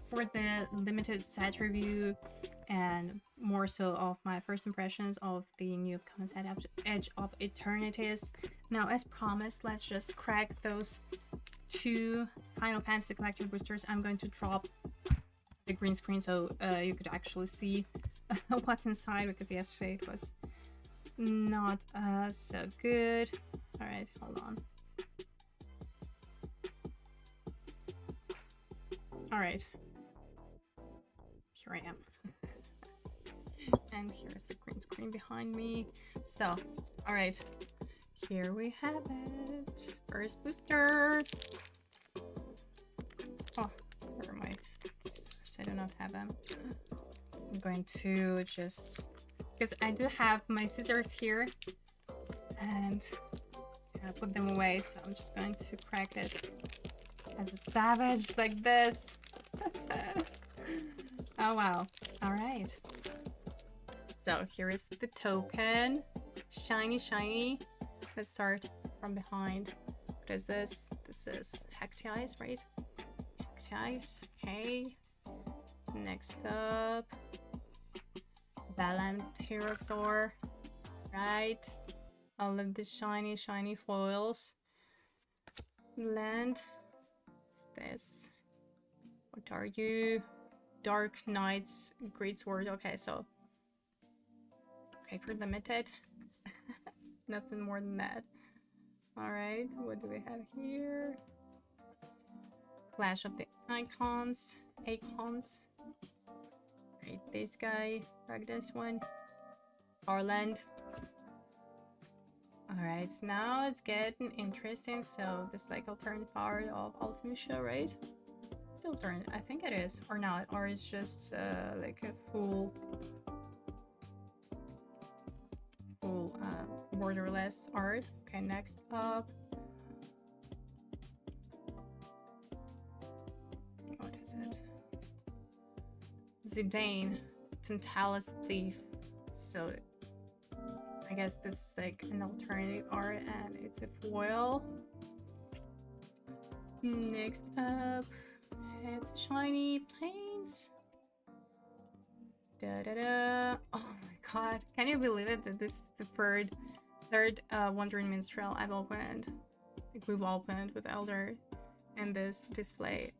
for the limited set review, and more so of my first impressions of the new upcoming set Edge of Eternities. Now, as promised, let's just crack those 2 Final Fantasy Collector boosters. I'm going to drop the green screen so you could actually see what's inside, because yesterday it was not so good. Alright, hold on. Alright. Here I am. And here's the green screen behind me. So, alright. Here we have it. First booster. Oh, where are my scissors? I do not have them. I'm going to just... because I do have my scissors here. And I put them away, so I'm just going to crack it as a savage like this. Oh wow. Alright. So here is the token. Shiny. Let's start from behind. What is this? This is Hectize, right? Hectize. Okay. Next up, Balam Pterosaur. Right. All of the shiny foils. Land. What's this? What are you? Dark Knights Greatsword. Okay, so okay, for limited. Nothing more than that. Alright, what do we have here? Clash of the Icons. Right, this guy. Drag this one. Farland. Alright, now it's getting interesting. So this like alternate part of Ultimate Show, right? Still alternate, I think it is. Or not, or it's just like a full borderless art. Okay, next up. What is it? Zidane, Tantalus Thief. So I guess this is like an alternative art and it's a foil. Next up, it's Shiny Plains. Da da da. Oh my god, can you believe it that this is the third Wandering Minstrel I've opened? Like we've opened with Elder and this display.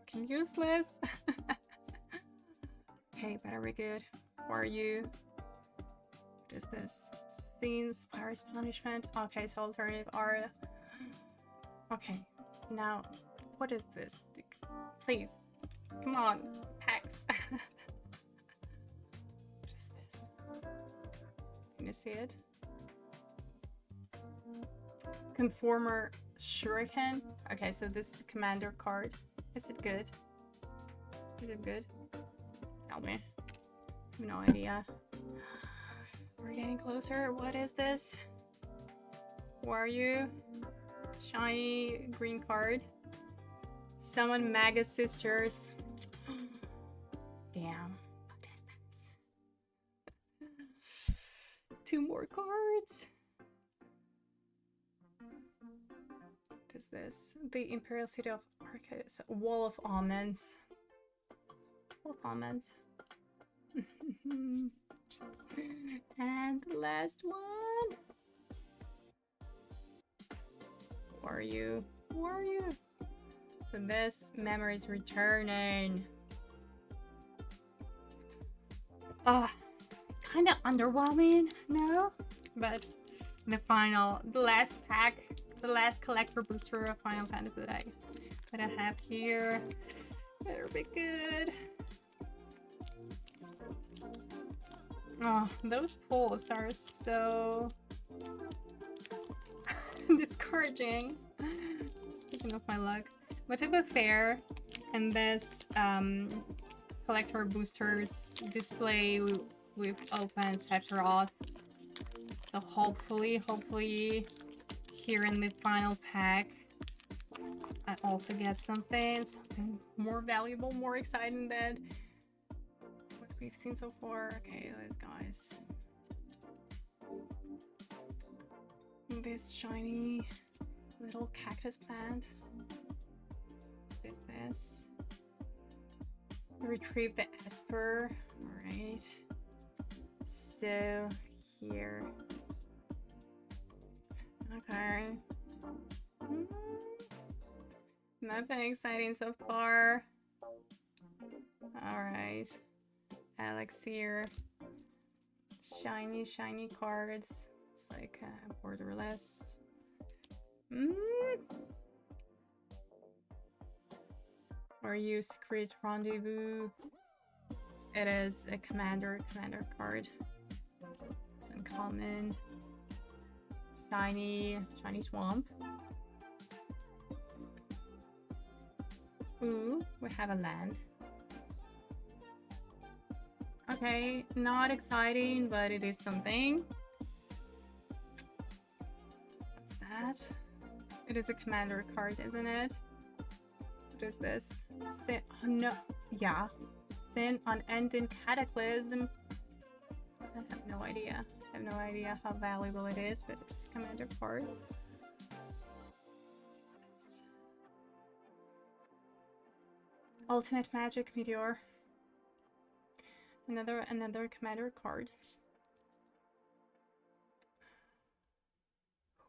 Fucking useless. Okay, better be good. Who are you? What is this? Scenes, Pirate's Punishment. Okay, so alternative art. Okay, now what is this? Please, come on, packs. What is this? Can you see it? Conformer Shuriken. Okay, so this is a commander card. Is it good? Is it good? Tell me. I have no idea. We're getting closer. What is this? Who are you? Shiny green card. Summon Maga Sisters. Damn. What is this? 2 more cards. What is this? The Imperial City of Arcadis. Wall of Almonds. Wall of Almonds. And the last one. Who are you? Who are you? So this Memories Returning. Kind of underwhelming, no? But the last pack, the last collector booster of Final Fantasy that I have here, better be good. Oh, those pulls are so discouraging. Speaking of my luck, but to be fair, in this collector boosters display we've opened Sephiroth, so hopefully here in the final pack I also get something more valuable, more exciting than what we've seen so far. Okay, guys, this shiny little cactus plant. What is this? Retrieve the Esper. Alright. So here. Okay. Nothing exciting so far. Alright. Elixir. Shiny cards. It's like borderless. Or use Secret Rendezvous. It is a commander card. It's uncommon. Shiny Swamp. Ooh, we have a land. Okay, not exciting, but it is something. What's that? It is a commander card, isn't it? What is this? Sin, oh, no, yeah. Sin Unending Cataclysm. I have no idea. I have no idea how valuable it is, but it's a commander card. What is this? Ultimate Magic Meteor. Another commander card.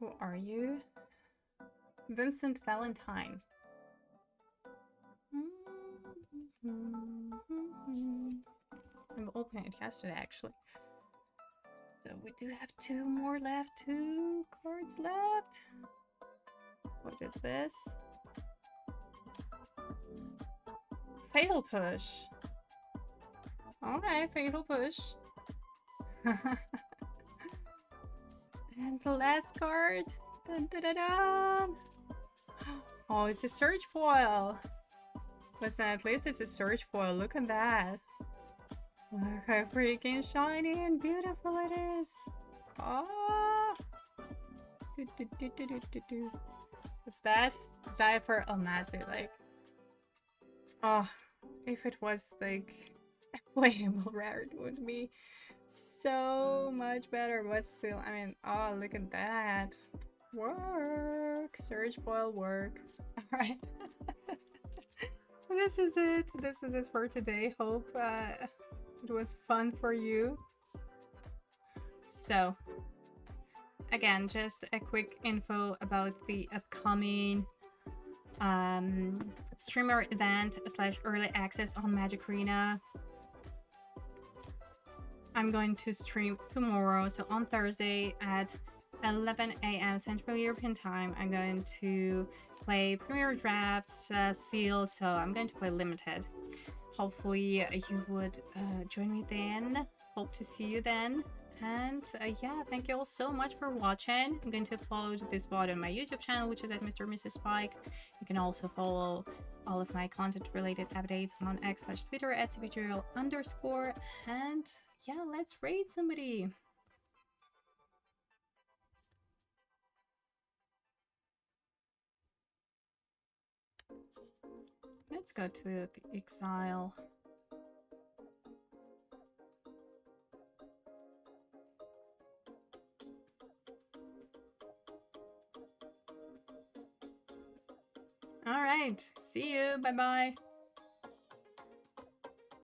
Who are you? Vincent Valentine. I've opened it yesterday, actually. So we do have 2 more left. 2 cards left. What is this? Fatal Push. Alright, Fatal Push. And the last card. Dun, dun, dun, dun. Oh, it's a search foil. Listen, at least it's a search foil. Look at that. Look how freaking shiny and beautiful it is. Oh. What's that? Zypher Almazi, like. Oh, if it was like a playable rare, it would be so much better. But still, I mean, oh, look at that. Work. Search foil work. Alright. This is it. This is it for today. Hope it was fun for you. So, again, just a quick info about the upcoming streamer event / early access on Magic Arena. I'm going to stream tomorrow, so on Thursday at 11 a.m. Central European Time. I'm going to play Premier Drafts sealed, so I'm going to play limited. Hopefully you would join me then. Hope to see you then. And yeah, thank you all so much for watching. I'm going to upload this VOD on my YouTube channel, which is at Mr. Mrs. Spike. You can also follow all of my content related updates on X/Twitter at @cbgirl_. And yeah, let's raid somebody. Let's go to the exile. All right, see you. Bye bye.